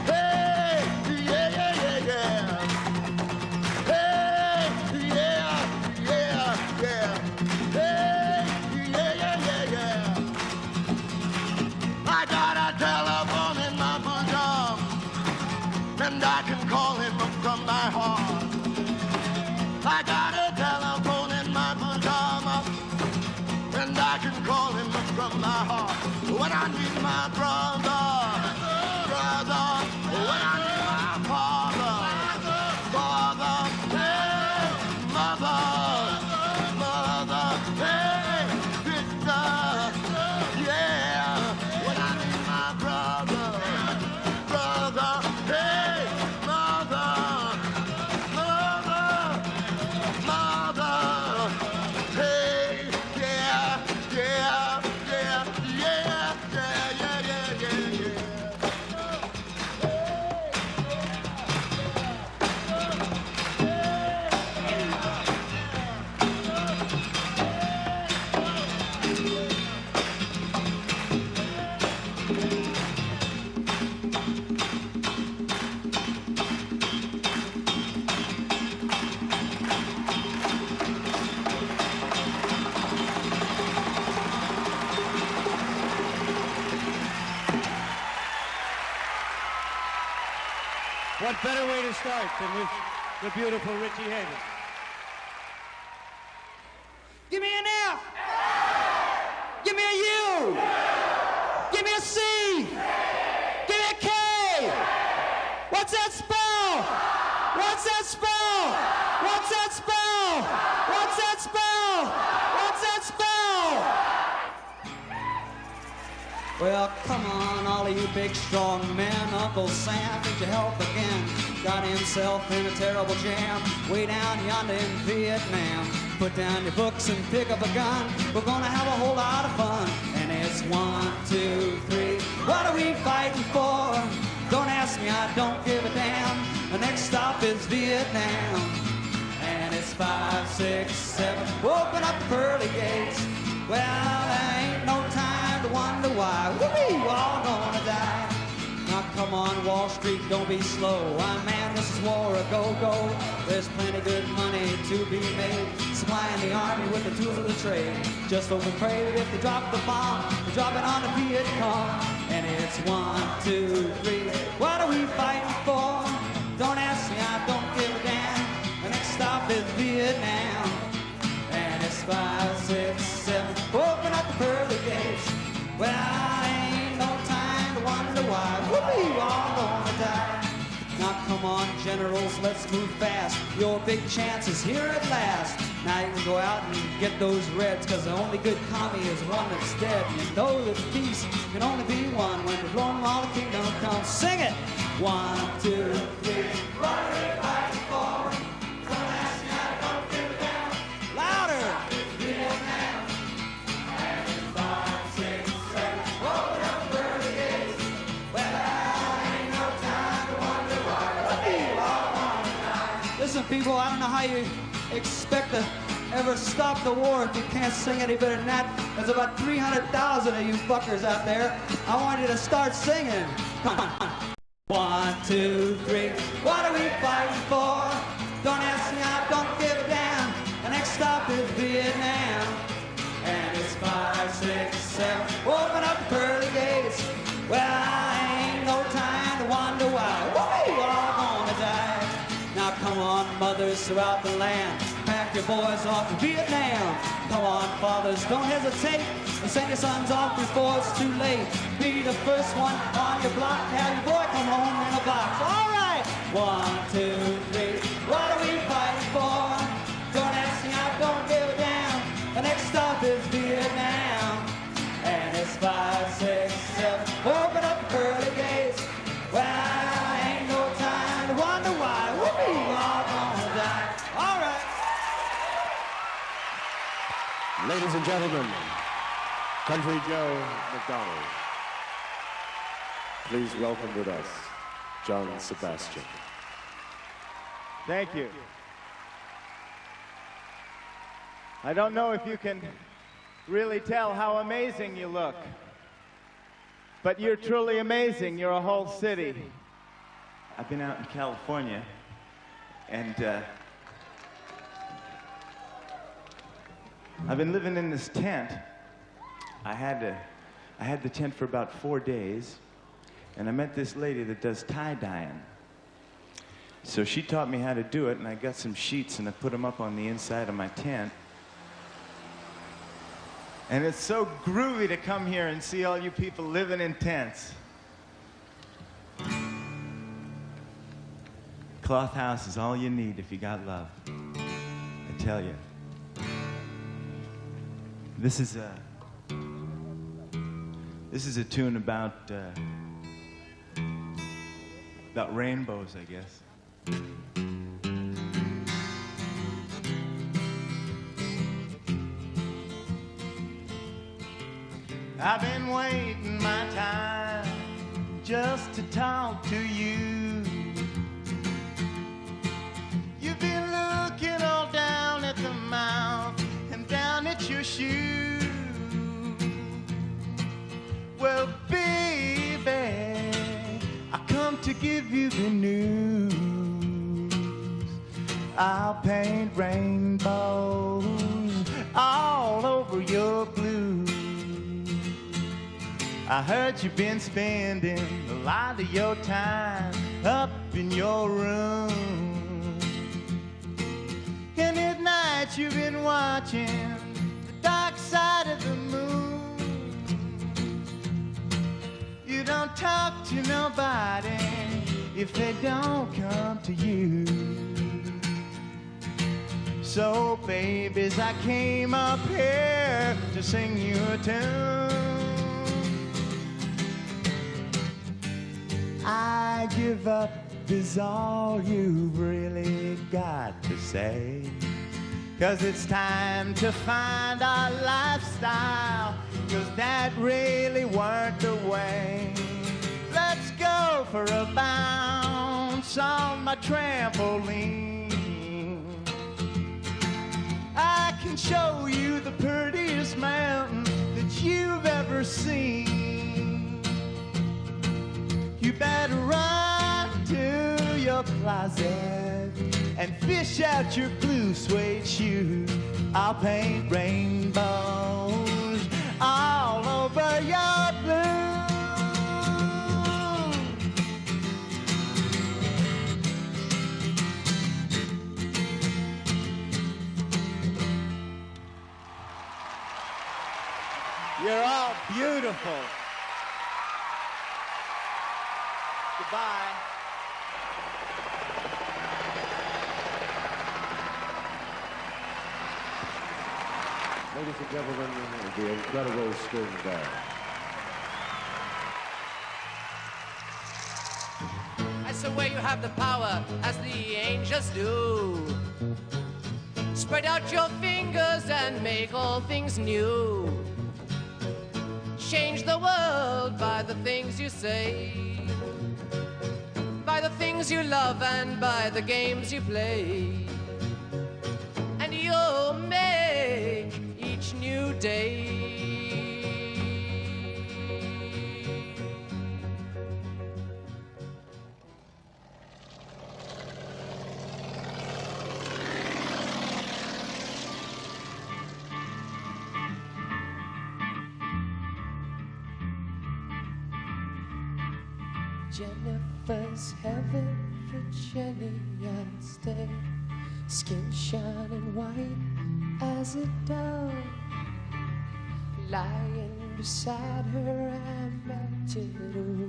hey, yeah, yeah, yeah, yeah. Hey, yeah, yeah, yeah. Hey, yeah, yeah, yeah, yeah. I got a telephone in my bosom, and I can call him from my heart. I got a telephone in my bosom, and I can call him from my heart. When I need my brother, when I need my father, hey, mother, hey, sister, yeah. When I need my brother, hey, mother, hey, yeah, yeah, yeah, yeah, yeah, yeah, yeah, yeah. What better way to start than with the beautiful Richie Havens? Give me an F. Give me a U. Give me a C. Give me a K. What's that spell? What's that spell? What's that spell? What's that spell? What's that spell? Well, come on, all of you big strong men. Uncle Sam needs your help again. Got himself in a terrible jam way down yonder in Vietnam. Put down your books and pick up a gun. We're gonna have a whole lot of fun. And it's 1, 2, 3. What are we fighting for? Don't ask me, I don't give a damn. The next stop is Vietnam. And it's 5, 6, 7. Open up the pearly gates. Well, there ain't no time to wonder why. We're all gonna die. Now come on, Wall Street, don't be slow. I man, this is war, a go-go. There's plenty good money to be made, supplying the army with the tools of the trade. Just hope and pray that if they drop the bomb, they drop it on the Viet Cong. And it's 1, 2, 3. What are we fighting for? Don't ask me, I don't give a damn. The next stop is Vietnam. And it's 5, 6, 7. Open up the pearly gates. Well, ain't no time to wonder why. We're all gonna die. Now come on, generals, let's move fast. Your big chance is here at last. Now you can go out and get those reds, cause the only good commie is one that's dead. You know that peace can only be one when the blown all the kingdom comes. Sing it! 1, 2, 3. What are we fighting for? Don't ask me, I don't give a damn. Louder! Vietnam. And it's 5, 6, 7. Open up the pearly gates. Well, ain't no time to wonder why. We're all gonna die. Listen, people, I don't know how you expect to ever stop the war if you can't sing any better than that. There's about 300,000 of you fuckers out there. I want you to start singing. Come on. 1, 2, 3. What are we fighting for? Don't ask me, I don't give a damn. The next stop is Vietnam. And it's 5, 6, 7. Open up the pearly gates. Well, ain't no time to wonder why. We're all gonna die. Now come on, mothers throughout the land. Pack your boys off to Vietnam. Come on, fathers, don't hesitate. Send your sons off before it's too late. Be the first one on your block. Have your boy come home in a box. All right. 1, 2, 3. What are we fighting for? Don't ask me, I don't give a damn. The next stop is Vietnam. And it's 5, 6, 7. Open up the pearly gates. Well, ain't no time to wonder why we all gonna die. All right. Ladies and gentlemen, Country Joe McDonald. Please welcome with us, John Sebastian. Thank you. I don't know if you can really tell how amazing you look, but you're truly amazing. You're a whole city. I've been out in California, and I've been living in this tent. I had the tent for about 4 days, and I met this lady that does tie-dyeing. So she taught me how to do it, and I got some sheets, and I put them up on the inside of my tent. And it's so groovy to come here and see all you people living in tents. Cloth house is all you need if you got love. I tell you. This is a tune about rainbows, I guess. I've been waiting my time just to talk to you. You've been looking all down at the mouth and down at your shoe. Well, baby, I come to give you the news. I'll paint rainbows all over your blues. I heard you've been spending a lot of your time up in your room. And at night you've been watching the dark side of the moon. You don't talk to nobody if they don't come to you. So, babies, I came up here to sing you a tune. I give up is all you've really got to say. 'Cause it's time to find our lifestyle, 'cause that really weren't the way. Let's go for a bounce on my trampoline. I can show you the prettiest mountain that you've ever seen. You better run to your closet and fish out your blue suede shoes. I'll paint rainbows all over your blue. You're all beautiful. Goodbye. Ladies and gentlemen, the incredible string band. I swear you have the power as the angels do. Spread out your fingers and make all things new. Change the world by the things you say, by the things you love and by the games you play. And you'll make each new day. Jennifer's heaven for Jenny and stay. skin shining white as a dove. Lying beside her, I melted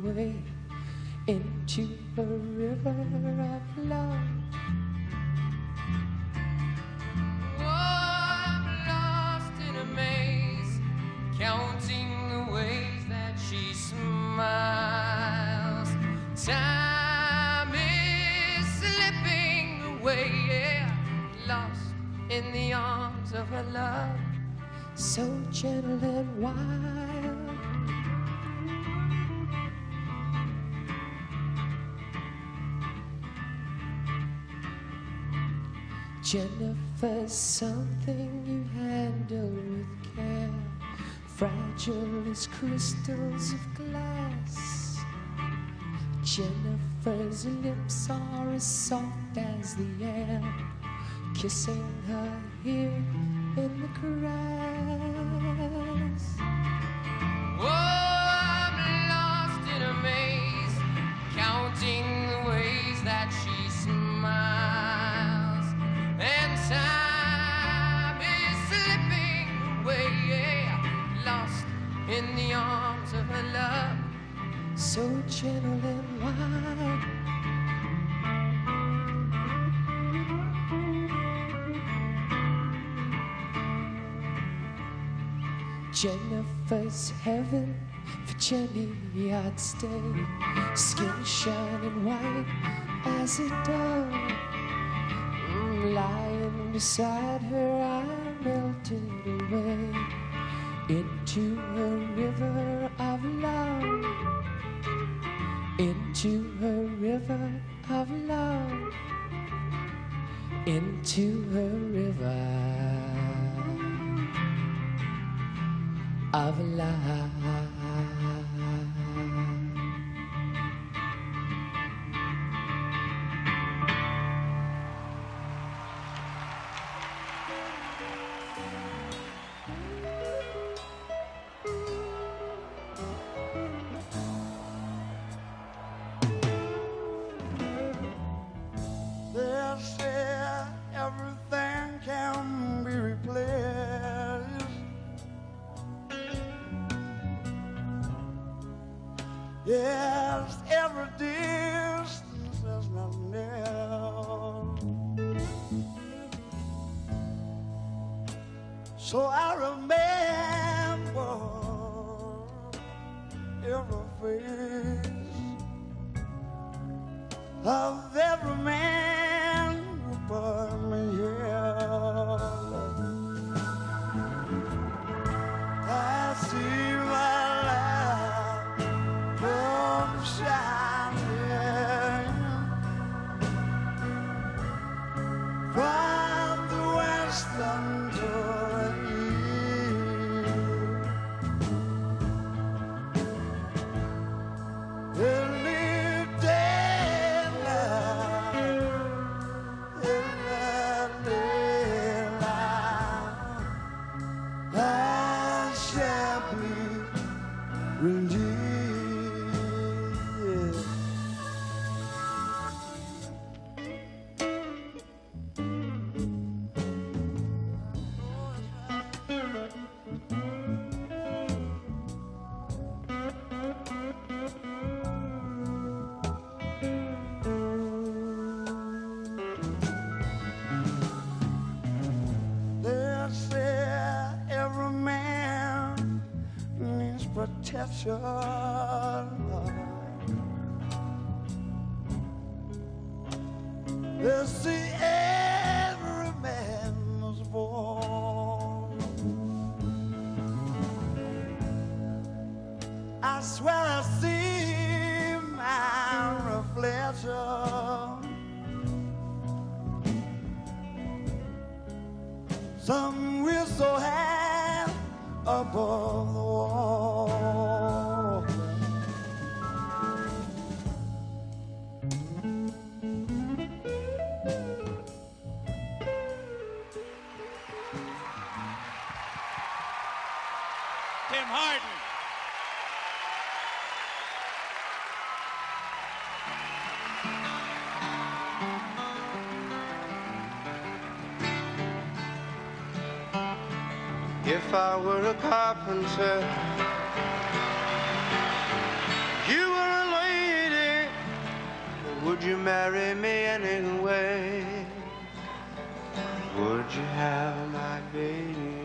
away into a river of love. Oh, I'm lost in a maze, counting the ways that she smiles. Time is slipping away, yeah, lost in the arms of her love, so gentle and wild. Jennifer's something you handle with care, fragile as crystals of glass. Jennifer's lips are as soft as the air, kissing her here in the grass. Oh, I'm lost in a maze, counting the ways that she smiles, and time is slipping away, yeah, lost in the arms of her love, so gentle and wild. Jennifer's heaven, for Jenny I'd stay, skin shining white as a dove. Lying beside her, I melted away into a river of love, into a river of love, into a river of love. They say everything can be replaced. Yes, every distance is not else. So I remember every face of every man who brought me here. I see my life from shining from the western to the east. Any daylight, I shall be redeemed. They say every man needs protection. They say every man was born. I swear I see my reflection. Some we're so high above the wall. Tim Hardin. If I were a carpenter, you were a lady, would you marry me anyway? Would you have my baby?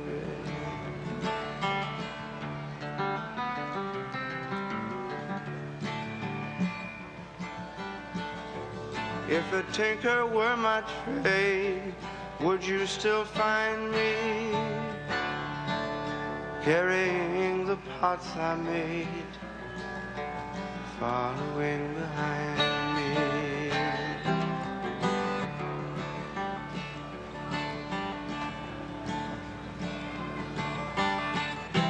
If a tinker were my trade, would you still find me carrying the pots I made, following behind me?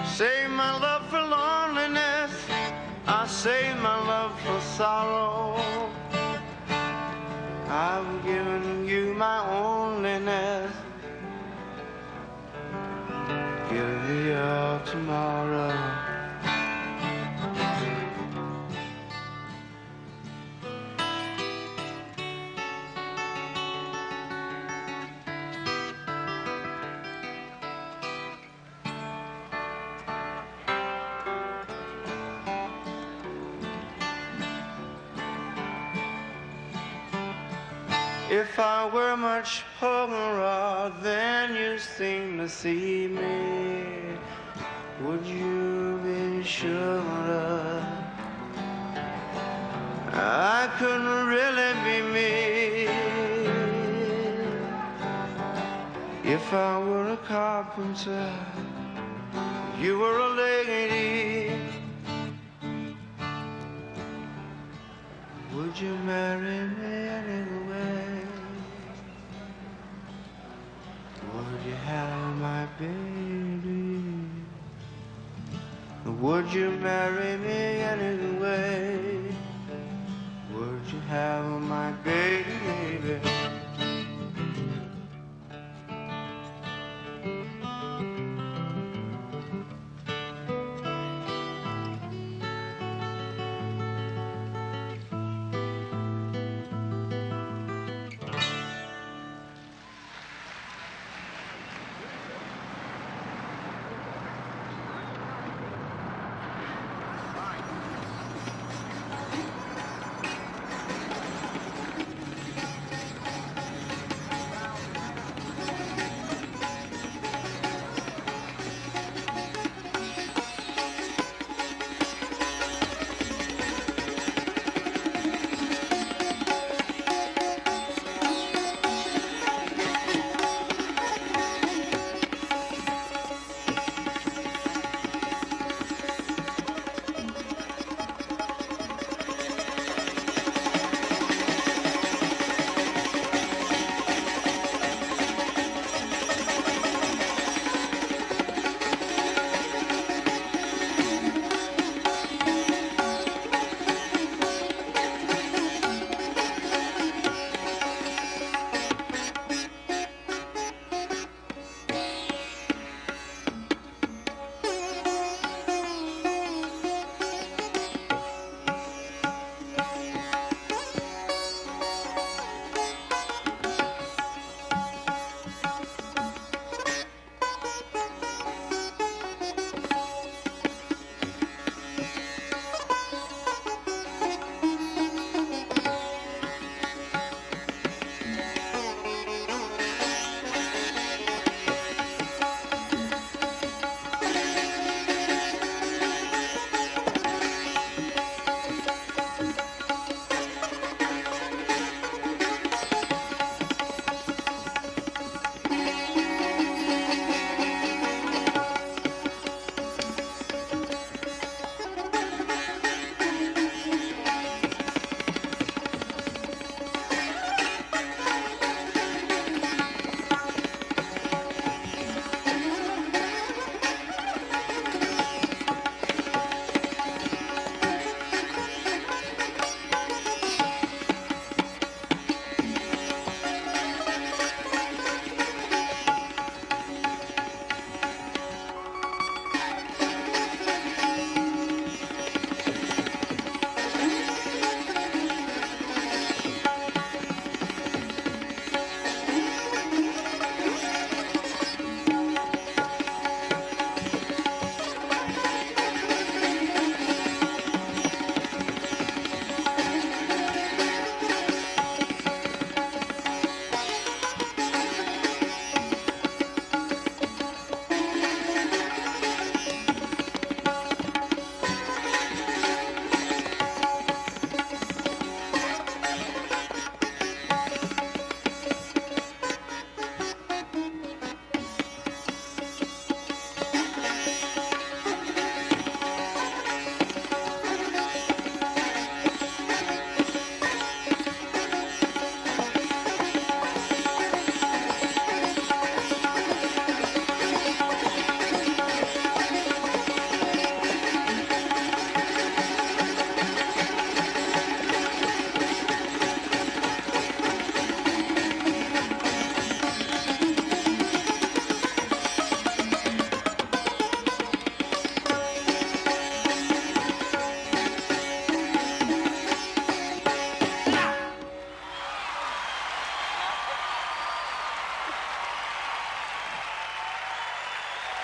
Save my love for loneliness, I save my love for sorrow. I've given you my onlyness. Give me your tomorrow. If I were much poorer than you seem to see me, would you be sure I couldn't really be me? If I were a carpenter, you were a lady, would you marry me anyway? Would you have my baby? Would you marry me anyway? Would you have my baby?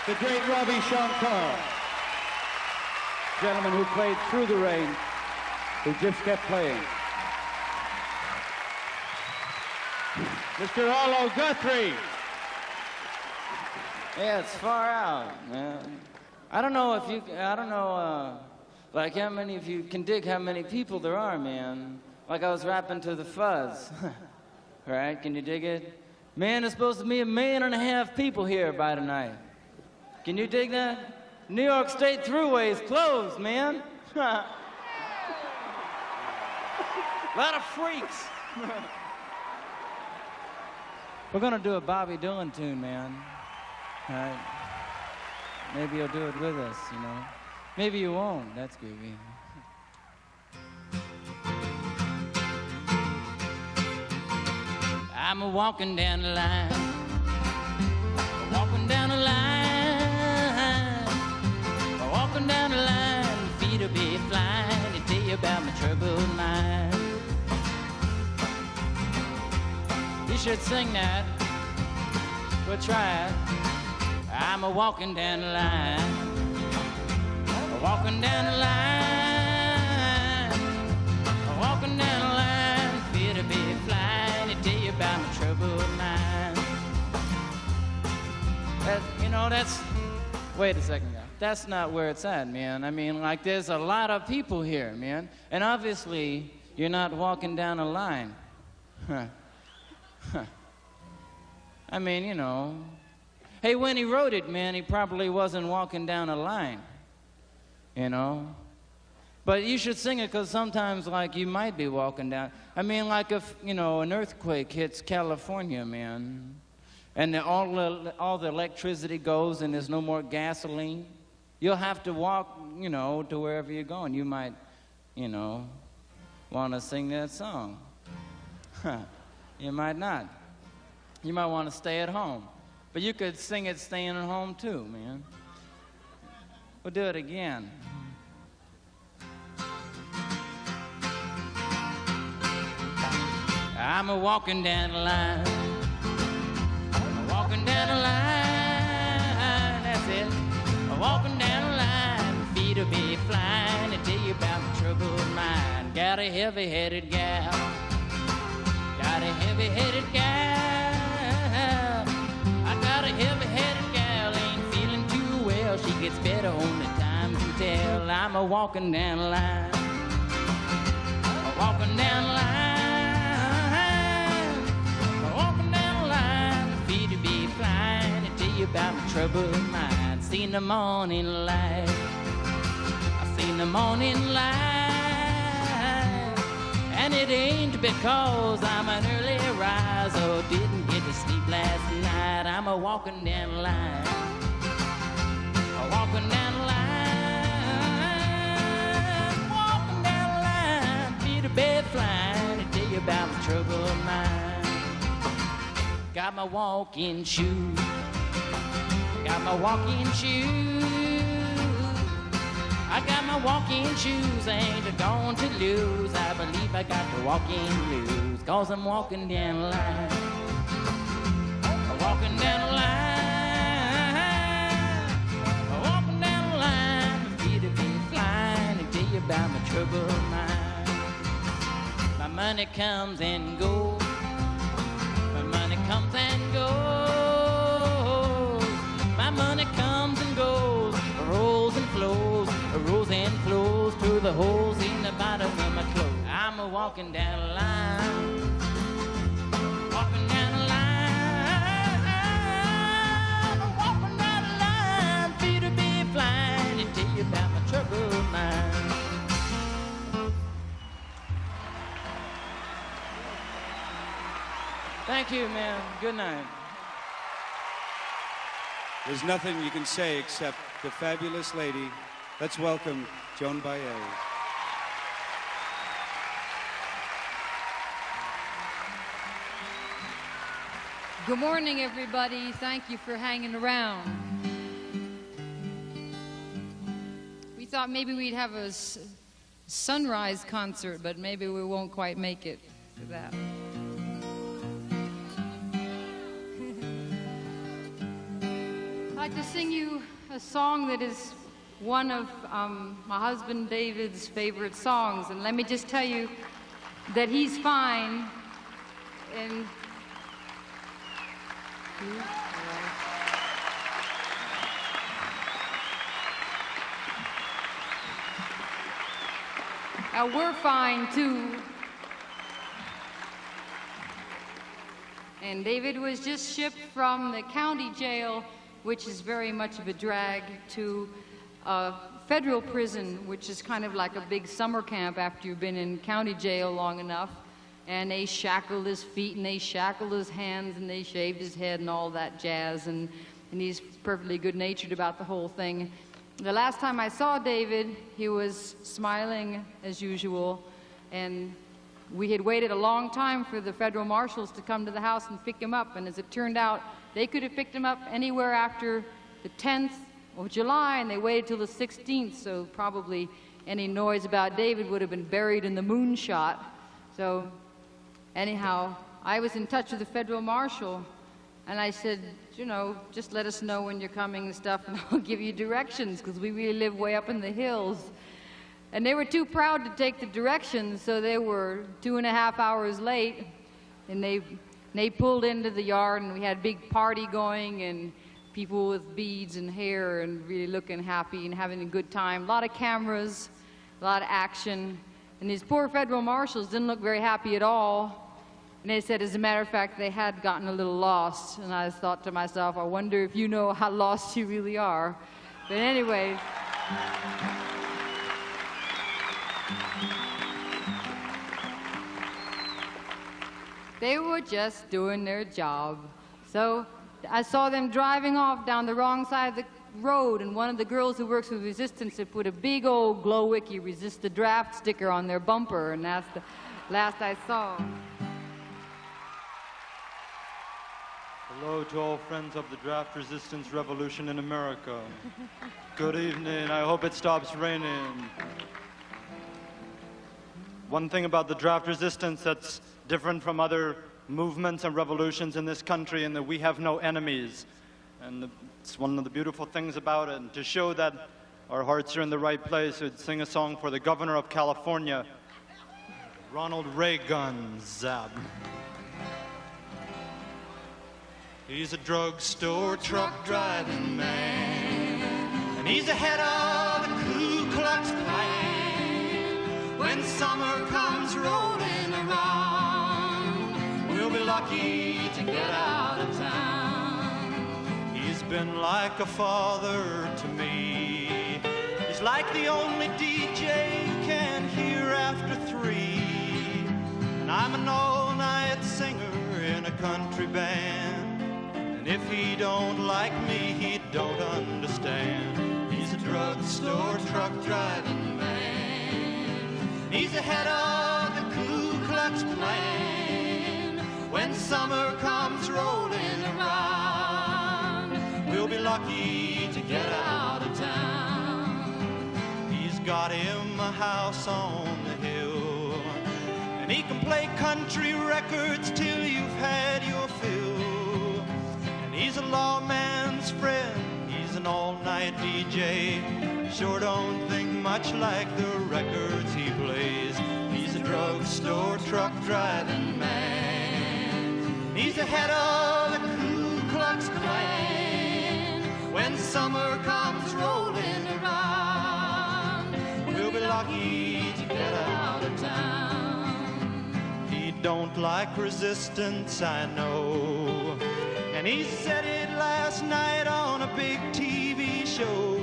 the great Ravi Shankar, gentleman who played Through the Rain, who just kept playing. Mr. Arlo Guthrie. Yeah, it's far out, man. I don't know, like how many of you can dig how many people there are, man. Like I was rapping to the Fuzz. Right, can you dig it? Man, there's supposed to be 1.5 million people here by tonight. Can you dig that? New York State Thruway is closed, man. A lot of freaks. We're gonna do a Bobby Dylan tune, man. All right. Maybe you'll do it with us, you know. Maybe you won't. That's groovy. I'm a-walking down the line, walking down the line, walking down the line, feet will be flying to tell you about my troubled mind. You should sing that, but try it. I'm a-walking down the line, walking down the line, walking down the line, feet will be flying to tell you about my troubled mind. That's, wait a second, guys. That's not where it's at, man. I mean, like, there's a lot of people here, man. And obviously, you're not walking down a line. I mean, you know. Hey, when he wrote it, man, he probably wasn't walking down a line, you know. But you should sing it because sometimes, like, you might be walking down. I mean, like if, you know, an earthquake hits California, man, and all the electricity goes and there's no more gasoline, you'll have to walk, you know, to wherever you're going. You might, you know, want to sing that song. You might not. You might want to stay at home. But you could sing it staying at home too, man. We'll do it again. I'm a-walking down the line, walking down the line, that's it. Walking down the line, feet will be flying to tell you about my troubled mind. Got a heavy-headed gal, got a heavy-headed gal. I got a heavy-headed gal, ain't feeling too well. She gets better only time to tell. I'm a-walking down the line, walking down the line. About my troubled mind. Seen the morning light, I seen the morning light, and it ain't because I'm an early riser or didn't get to sleep last night. I'm a-walking down the line, walking down the line, walking down the line, feet to bed flying to tell you about my troubled mind. Got my walking shoes, got my walking shoes, I got my walking shoes, I ain't going to lose. I believe I got the walking blues, cause I'm walking down the line, walking down the line, walking down the line, my feet will be flying to tell you about my troubled mind. My money comes and goes, my money comes and goes. My money comes and goes, rolls and flows through the holes in the bottom of my clothes. I'm a-walking down the line, walking down the line, walking down the line, feet will be flying to tell you about my troubled mind. Thank you, man. Good night. There's nothing you can say except the fabulous lady. Let's welcome Joan Baez. Good morning, everybody. Thank you for hanging around. We thought maybe we'd have a sunrise concert, but maybe we won't quite make it to that. like to sing you a song that is one of my husband David's favorite songs. And let me just tell you that he's fine. And we're fine too. And David was just shipped from the county jail, which is very much of a drag, to a federal prison, which is kind of like a big summer camp after you've been in county jail long enough. And they shackled his feet, and they shackled his hands, and they shaved his head and all that jazz. And he's perfectly good-natured about the whole thing. The last time I saw David, he was smiling as usual, and we had waited a long time for the federal marshals to come to the house and pick him up, and as it turned out, they could have picked him up anywhere after the 10th of July, and they waited till the 16th, so probably any noise about David would have been buried in the moonshot. So anyhow, I was in touch with the federal marshal, and I said, you know, just let us know when you're coming and stuff, and I'll give you directions, because we really live way up in the hills. And they were too proud to take the directions, so they were 2.5 hours late, and they pulled into the yard, and we had a big party going, and people with beads and hair, and really looking happy and having a good time. A lot of cameras, a lot of action, and these poor federal marshals didn't look very happy at all. And they said, as a matter of fact, they had gotten a little lost, and I thought to myself, I wonder if you know how lost you really are. But anyway. They were just doing their job. So I saw them driving off down the wrong side of the road, and one of the girls who works with Resistance had put a big old Glowicky Resist the Draft sticker on their bumper, and that's the last I saw. Hello to all friends of the draft resistance revolution in America. Good evening. I hope it stops raining. One thing about the draft resistance that's different from other movements and revolutions in this country, in that we have no enemies. And it's one of the beautiful things about it. And to show that our hearts are in the right place, we'd sing a song for the governor of California, Ronald Reagan. Zab. He's a drugstore truck driving man, and he's the head of the Ku Klux Klan. When summer comes rolling around, we'll be lucky to get out of town. He's been like a father to me. He's like the only DJ you can hear after 3. And I'm an all-night singer in a country band. And if he don't like me, he don't understand. He's a drugstore truck driving man. He's the head of the Ku Klux Klan. When summer comes rolling around, we'll be lucky to get out of town. He's got him a house on the hill, and he can play country records till you've had your fill. He's a lawman's friend, he's an all-night DJ. Sure don't think much like the records he plays. He's a drugstore truck driving man. He's the head of the Ku Klux Klan. When summer comes rolling around, we'll be lucky to get out of town. He don't like resistance, I know. And he said it last night on a big TV show.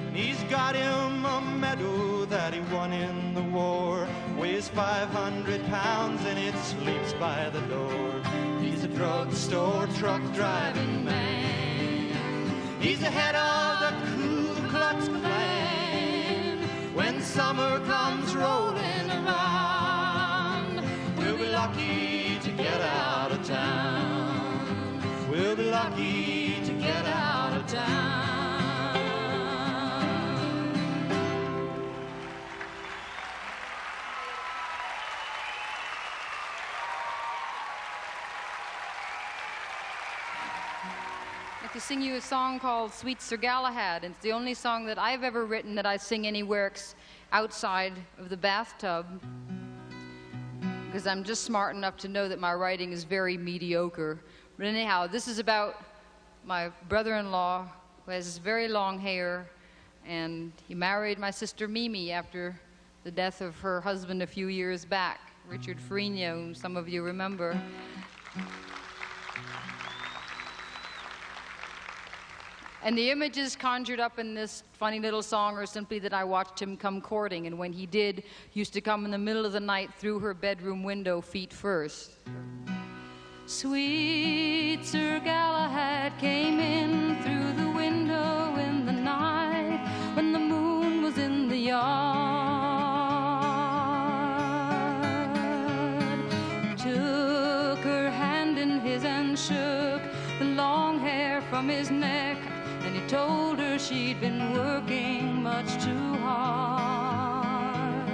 And he's got him a medal that he won in the war. Weighs 500 pounds and it sleeps by the door. He's a drugstore truck driving man. He's the head of the Ku Klux Klan. When summer comes rolling around, we'll be lucky to get out of town. We'll be lucky to get out of town. I'd like to sing you a song called Sweet Sir Galahad. It's the only song that I've ever written that I sing anywhere outside of the bathtub, because I'm just smart enough to know that my writing is very mediocre. But anyhow, this is about my brother-in-law who has very long hair, and he married my sister Mimi after the death of her husband a few years back, Richard Ferrigno, whom some of you remember. And the images conjured up in this funny little song are simply that I watched him come courting, and when he did, he used to come in the middle of the night through her bedroom window, feet first. Sweet Sir Galahad came in through the window in the night when the moon was in the yard. Took her hand in his and shook the long hair from his neck, and he told her she'd been working much too hard.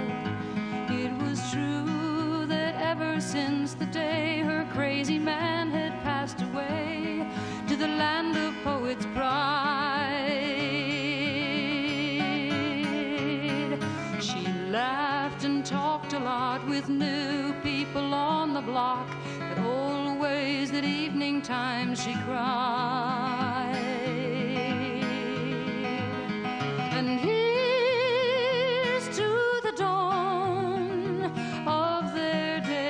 It was true that ever since the day her crazy man had passed away to the land of poets' pride, she laughed and talked a lot with new people on the block, but always at evening time she cried. And here's to the dawn of their days.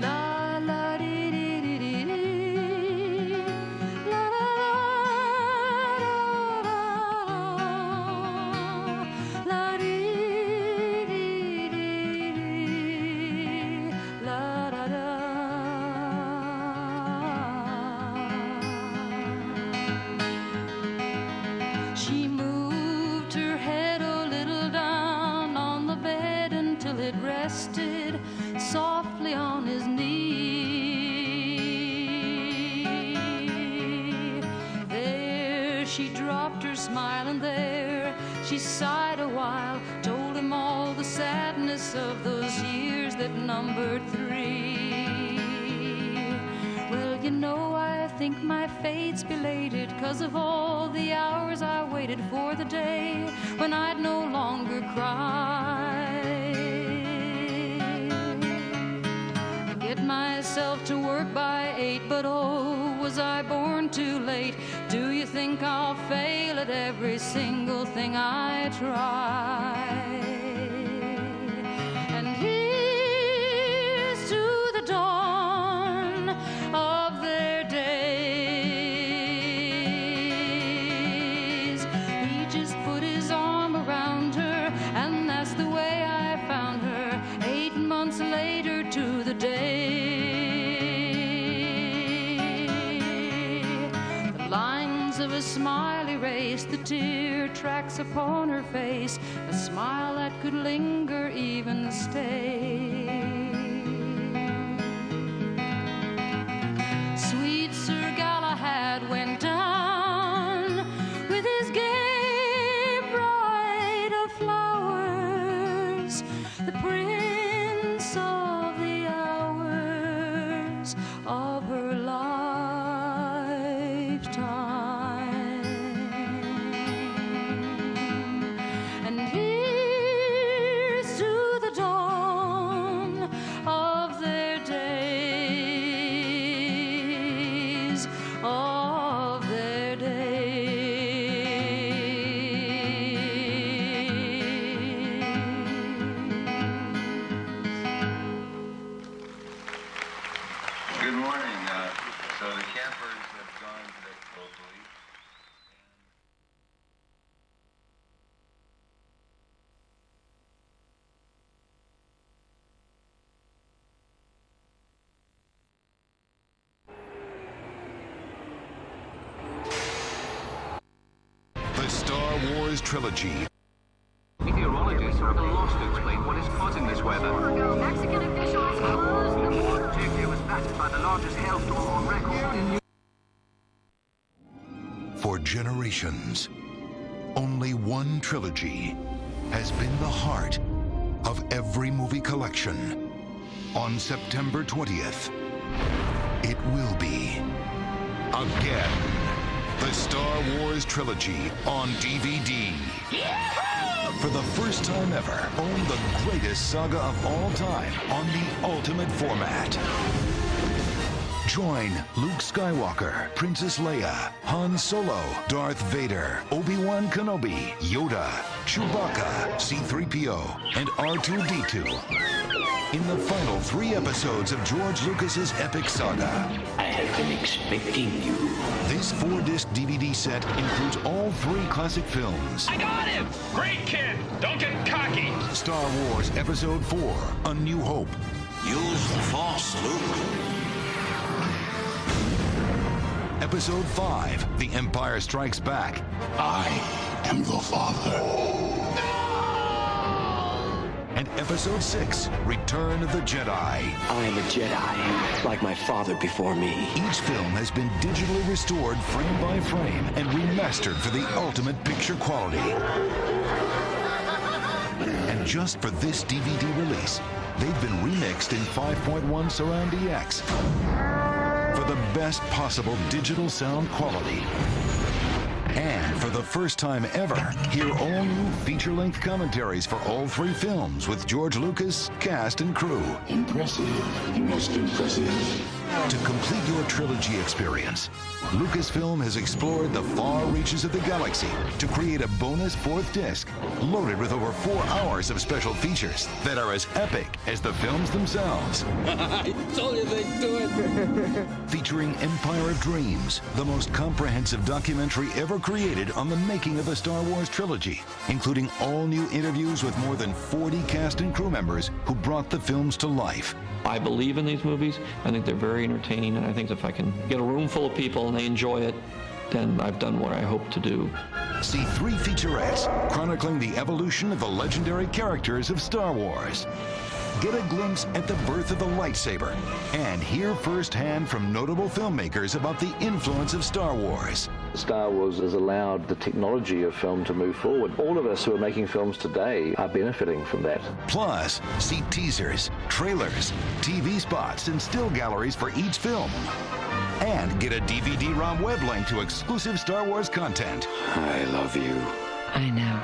La la dee dee dee dee dee. La la la la la dee dee dee dee. La da da. She moved her head a little down on the bed until it rested softly on his knee. There she dropped her smile, and there she sighed a while, told him all the sadness of those years that numbered 3. Well, you know, I think my fate's belated 'cause of all the hours I waited for the day when I'd no longer cry. I get myself to work by 8, but oh, was I born too late? Do you think I'll fail at every single thing I try? And here's to the dawn of their days. He just put his arm around her, and that's the way I found her 8 months later to the day. The lines of a smile erased the tear tracks upon her face, a smile that could linger, even stay. Sweet Sir Galahad went down with his gay bride of flowers, the prince of the hours of her lifetime. And here's to the dawn of their days, of their Good morning. So the campers have gone today locally. The Star Wars trilogy. Meteorologists are at a loss to explain what is causing this weather. Mexican officials closed the border. Turkey was battered by the largest hailstorm on record in New For generations, only one trilogy has been the heart of every movie collection. On September 20th, It will be again. The Star Wars trilogy on DVD. For the first time ever, own the greatest saga of all time on the ultimate format. Join Luke Skywalker, Princess Leia, Han Solo, Darth Vader, Obi-Wan Kenobi, Yoda, Chewbacca, C-3PO, and R2-D2 in the final 3 episodes of George Lucas's epic saga. I have been expecting you. This 4-disc DVD set includes all 3 classic films. I got him! Great kid! Don't get cocky! Star Wars Episode 4, A New Hope. Use the Force, Luke. Episode 5, The Empire Strikes Back. I am your father. And Episode 6, Return of the Jedi. I am a Jedi, like my father before me. Each film has been digitally restored frame by frame and remastered for the ultimate picture quality. And just for this DVD release, they've been remixed in 5.1 Surround DX for the best possible digital sound quality. And for the first time ever, hear all new feature-length commentaries for all 3 films with George Lucas, cast and crew. Impressive. Most impressive. To complete your trilogy experience, Lucasfilm has explored the far reaches of the galaxy to create a bonus 4th disc loaded with over 4 hours of special features that are as epic as the films themselves. I told you they'd do it. Featuring Empire of Dreams, the most comprehensive documentary ever created on the making of the Star Wars trilogy, including all new interviews with more than 40 cast and crew members who brought the films to life. I believe in these movies. I think they're very entertaining, and I think if I can get a room full of people and they enjoy it, then I've done what I hope to do. See 3 featurettes chronicling the evolution of the legendary characters of Star Wars. Get a glimpse at the birth of the lightsaber and hear firsthand from notable filmmakers about the influence of Star Wars. Star Wars has allowed the technology of film to move forward. All of us who are making films today are benefiting from that. Plus, see teasers, trailers, TV spots, and still galleries for each film. And get a DVD-ROM web link to exclusive Star Wars content. I love you. I know.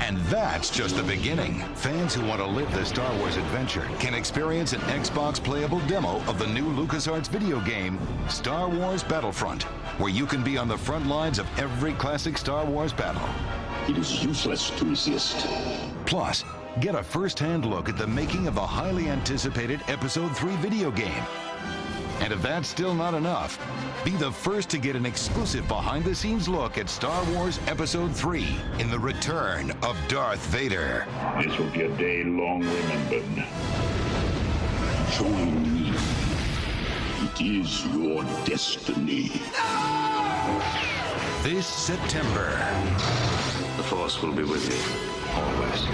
And that's just the beginning. Fans who want to live the Star Wars adventure can experience an Xbox playable demo of the new LucasArts video game, Star Wars Battlefront, where you can be on the front lines of every classic Star Wars battle. It is useless to resist. Plus, get a first-hand look at the making of the highly anticipated Episode 3 video game. And if that's still not enough, be the first to get an exclusive behind-the-scenes look at Star Wars Episode 3 in the return of Darth Vader. This will be a day long remembered. Join me. It is your destiny. This September. The Force will be with you, always.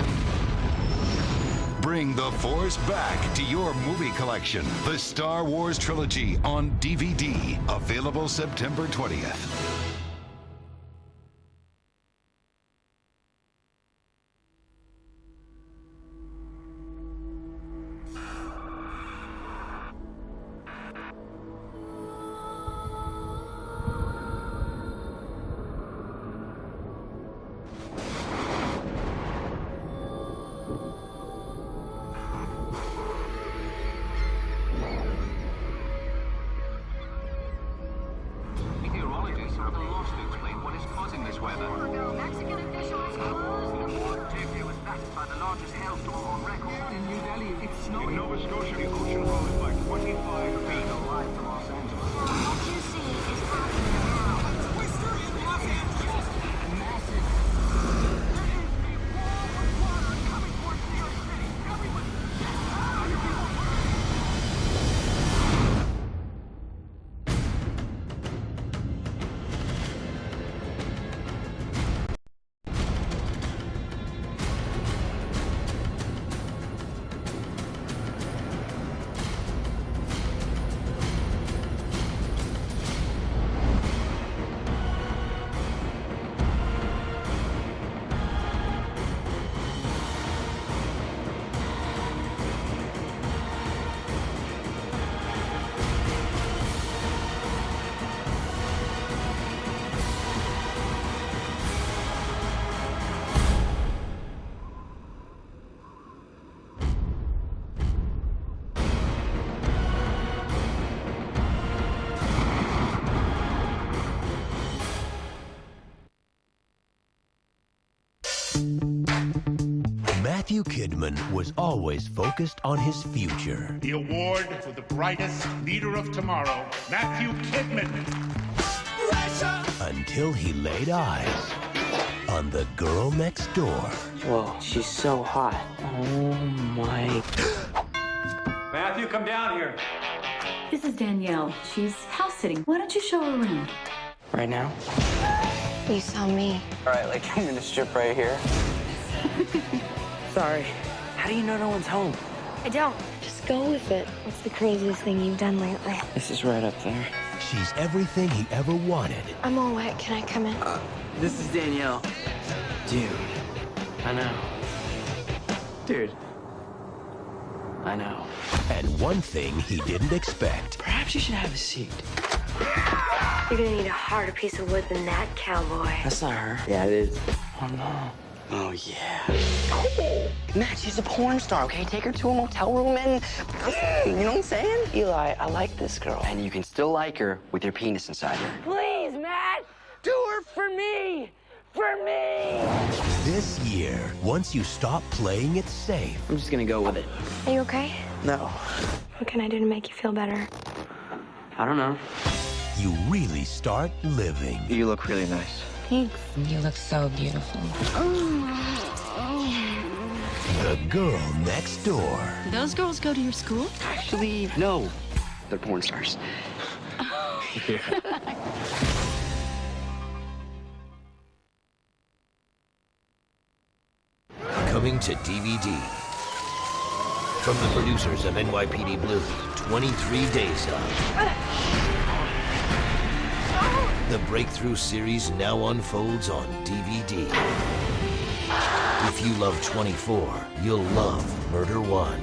Bring the Force back to your movie collection. The Star Wars trilogy on DVD. Available September 20th. Meteorologists are at a loss to explain what is causing this weather. Mexican officials closed. Tuesday was battered by the largest hailstorm on record. In New Delhi, it's snowing. In Nova Scotia, the ocean rose by 25 feet. Live from Los Angeles. What you see is happening now. A twister in Los Angeles. Massive. Matthew Kidman was always focused on his future. The award for the brightest leader of tomorrow, Matthew Kidman. Until he laid eyes on the girl next door. Whoa, she's so hot. Oh my. Matthew, come down here. This is Danielle. She's house sitting. Why don't you show her around? Right now? You saw me. All right, like I'm gonna strip right here. Sorry. How do you know no one's home? I don't. Just go with it. What's the craziest thing you've done lately? This is right up there. She's everything he ever wanted. I'm all wet. Can I come in? This is Danielle. Dude, I know. Dude, I know. And one thing he didn't expect. Perhaps you should have a seat. You're gonna need a harder piece of wood than that, cowboy. That's not her. Yeah, it is. Oh, no. Oh, yeah. Matt, she's a porn star, okay? Take her to a motel room and... You know what I'm saying? Eli, I like this girl. And you can still like her with your penis inside her. Please, Matt! Do her for me! For me! This year, once you stop playing it safe. I'm just gonna go with it. Are you okay? No. What can I do to make you feel better? I don't know. You really start living. You look really nice. Thanks. You look so beautiful. The girl next door. Do those girls go to your school? Actually, no. They're porn stars. Coming to DVD. From the producers of NYPD Blue, 23 Days Of. The breakthrough series now unfolds on DVD. If you love 24, you'll love Murder One.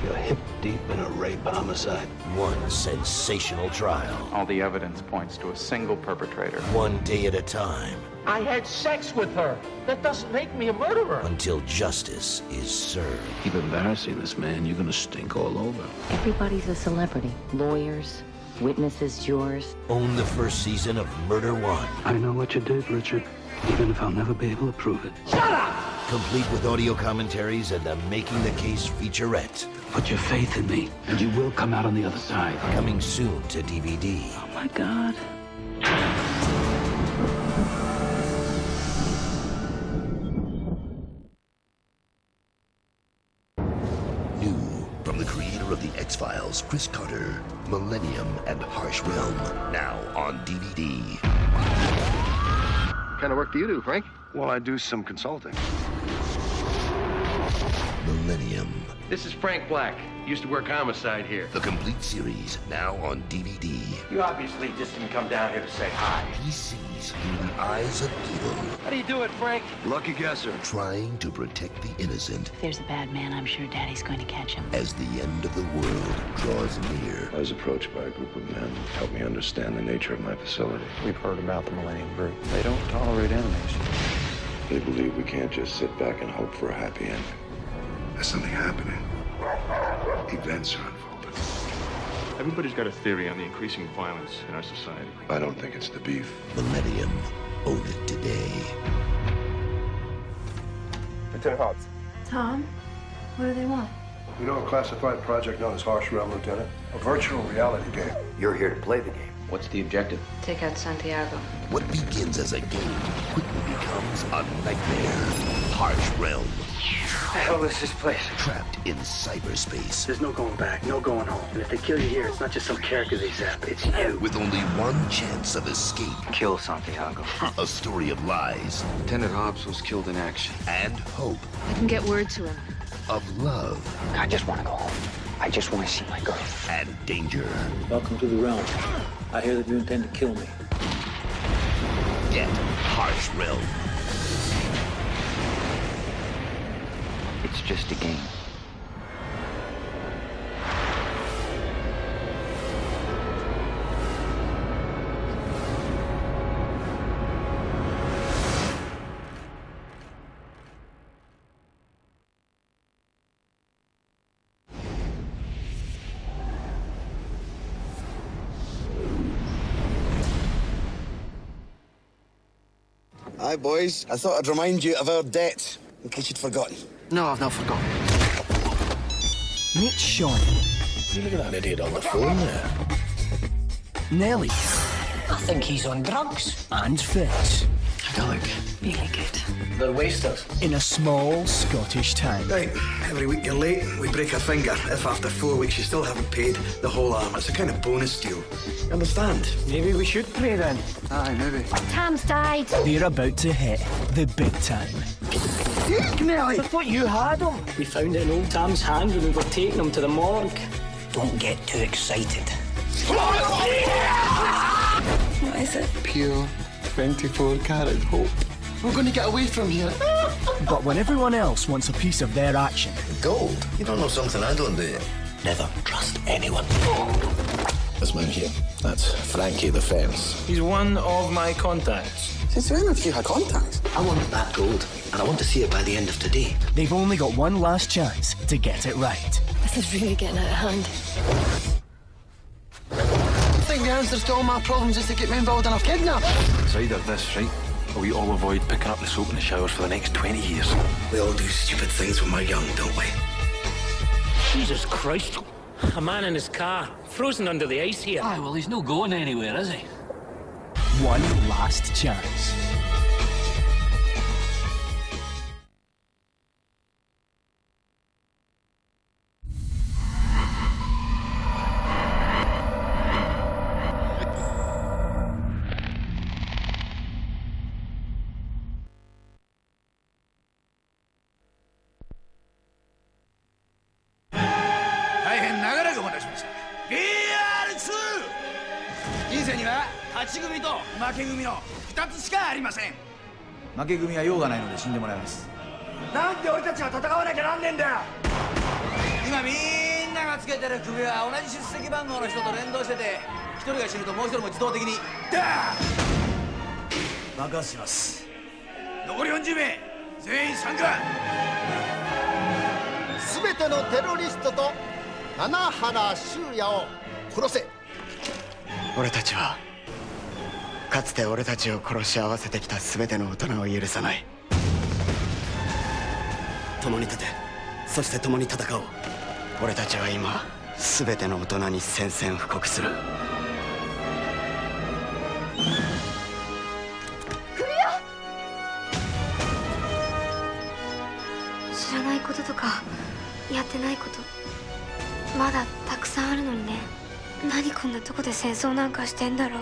You're hip deep in a rape homicide. One sensational trial. All the evidence points to a single perpetrator. One day at a time. I had sex with her. That doesn't make me a murderer. Until justice is served. Keep embarrassing this man, you're gonna stink all over. Everybody's a celebrity. Lawyers, witnesses, jurors. Own the first season of Murder One. I know what you did, Richard, even if I'll never be able to prove it. Shut up! Complete with audio commentaries and the Making the Case featurette. Put your faith in me, and you will come out on the other side. Coming soon to DVD. Oh my God. New from the creator of The X-Files, Chris Carter, Millennium and Harsh Realm, now on DVD. What kind of work do you do, Frank? Well, I do some consulting. Millennium. This is Frank Black. Used to work homicide here. The complete series, now on DVD. You obviously just didn't come down here to say hi. He sees through the eyes of evil. How do you do it, Frank? Lucky guesser. Trying to protect the innocent If there's a bad man, I'm sure Daddy's going to catch him. as the end of the world draws near. I was approached by a group of men to help me understand the nature of my facility. We've heard about the Millennium Group. They don't tolerate enemies. They believe we can't just sit back and hope for a happy ending. There's something happening. Events are unfolding. Everybody's got a theory on the increasing violence in our society. I don't think it's the beef. Millennium. Own it today. Lieutenant Hobbs. Tom, what do they want? You know a classified project known as Harsh Realm, Lieutenant? A virtual reality game. You're here to play the game. What's the objective? Take out Santiago. What begins as a game quickly becomes a nightmare. Harsh Realm. The hell is this place? Trapped in cyberspace. There's no going back, no going home. And if they kill you here, it's not just some character they zap, it's you. With only one chance of escape. Kill Santiago. A story of lies. Lieutenant Hobbs was killed in action. And hope. I can get word to him. Of love. I just want to go home. I just want to see my girl. And danger. Welcome to the realm. I hear that you intend to kill me. Get Harsh Realm. It's just a game. Hi, boys. I thought I'd remind you of our debt. in case you'd forgotten. No, I've not forgotten. Meet Sean. You look at that idiot on the phone there. Nelly. I think he's on drugs. And Fitz. How'd I look? Really good. They're wasters. In a small Scottish town. Right, every week you're late, we break a finger. If after 4 weeks you still haven't paid the whole arm, it's a kind of bonus deal. You understand? Maybe we should pray then. Aye, maybe. Tam's died. They're about to hit the big time. Nelly! I thought you had him. We found it in old Tam's hand when we were taking him to the morgue. Don't get too excited. What is it? Pure 24-karat hope. We're going to get away from here. But when everyone else wants a piece of their action... Gold? You don't know something I don't, do you? Never trust anyone. This man here, that's Frankie the Fence. He's one of my contacts. Since when have you had contacts? I want that gold, and I want to see it by the end of today. They've only got one last chance to get it right. This is really getting out of hand. I think the answer to all my problems is to get me involved in a kidnap. It's either this, right? Or we all avoid picking up the soap in the showers for the next 20 years. We all do stupid things when we're young, don't we? Jesus Christ. A man in his car, frozen under the ice here. Aye, well, he's no going anywhere, is he? One last chance. BR2! 人生には勝ち組と負け組の2つしかありません。負け組は用がないので死んでもらいます。なんで俺たちが戦わなきゃなんねえんだよ。今みんながつけてる首は同じ出席番号の人と連動してて、一人が死ぬともう一人も自動的に爆発します。残り40名全員参加。全てのテロリストと七原修也を殺せ。俺たちはかつて俺たちを殺し合わせてきた全ての大人を許さない。共に立て、そして共に戦おう。俺たちは今全ての大人に宣戦布告する。知らないこととかやってないことまだたくさんあるのにね。何こんなとこで戦争なんかしてんだろう。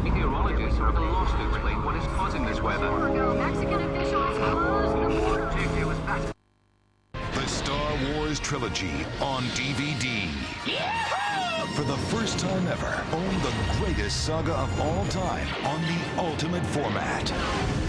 Meteorologists are at a loss to explain what is causing this weather. Mexican officials closed the border. The Star Wars trilogy on DVD. For the first time ever, own the greatest saga of all time on the ultimate format.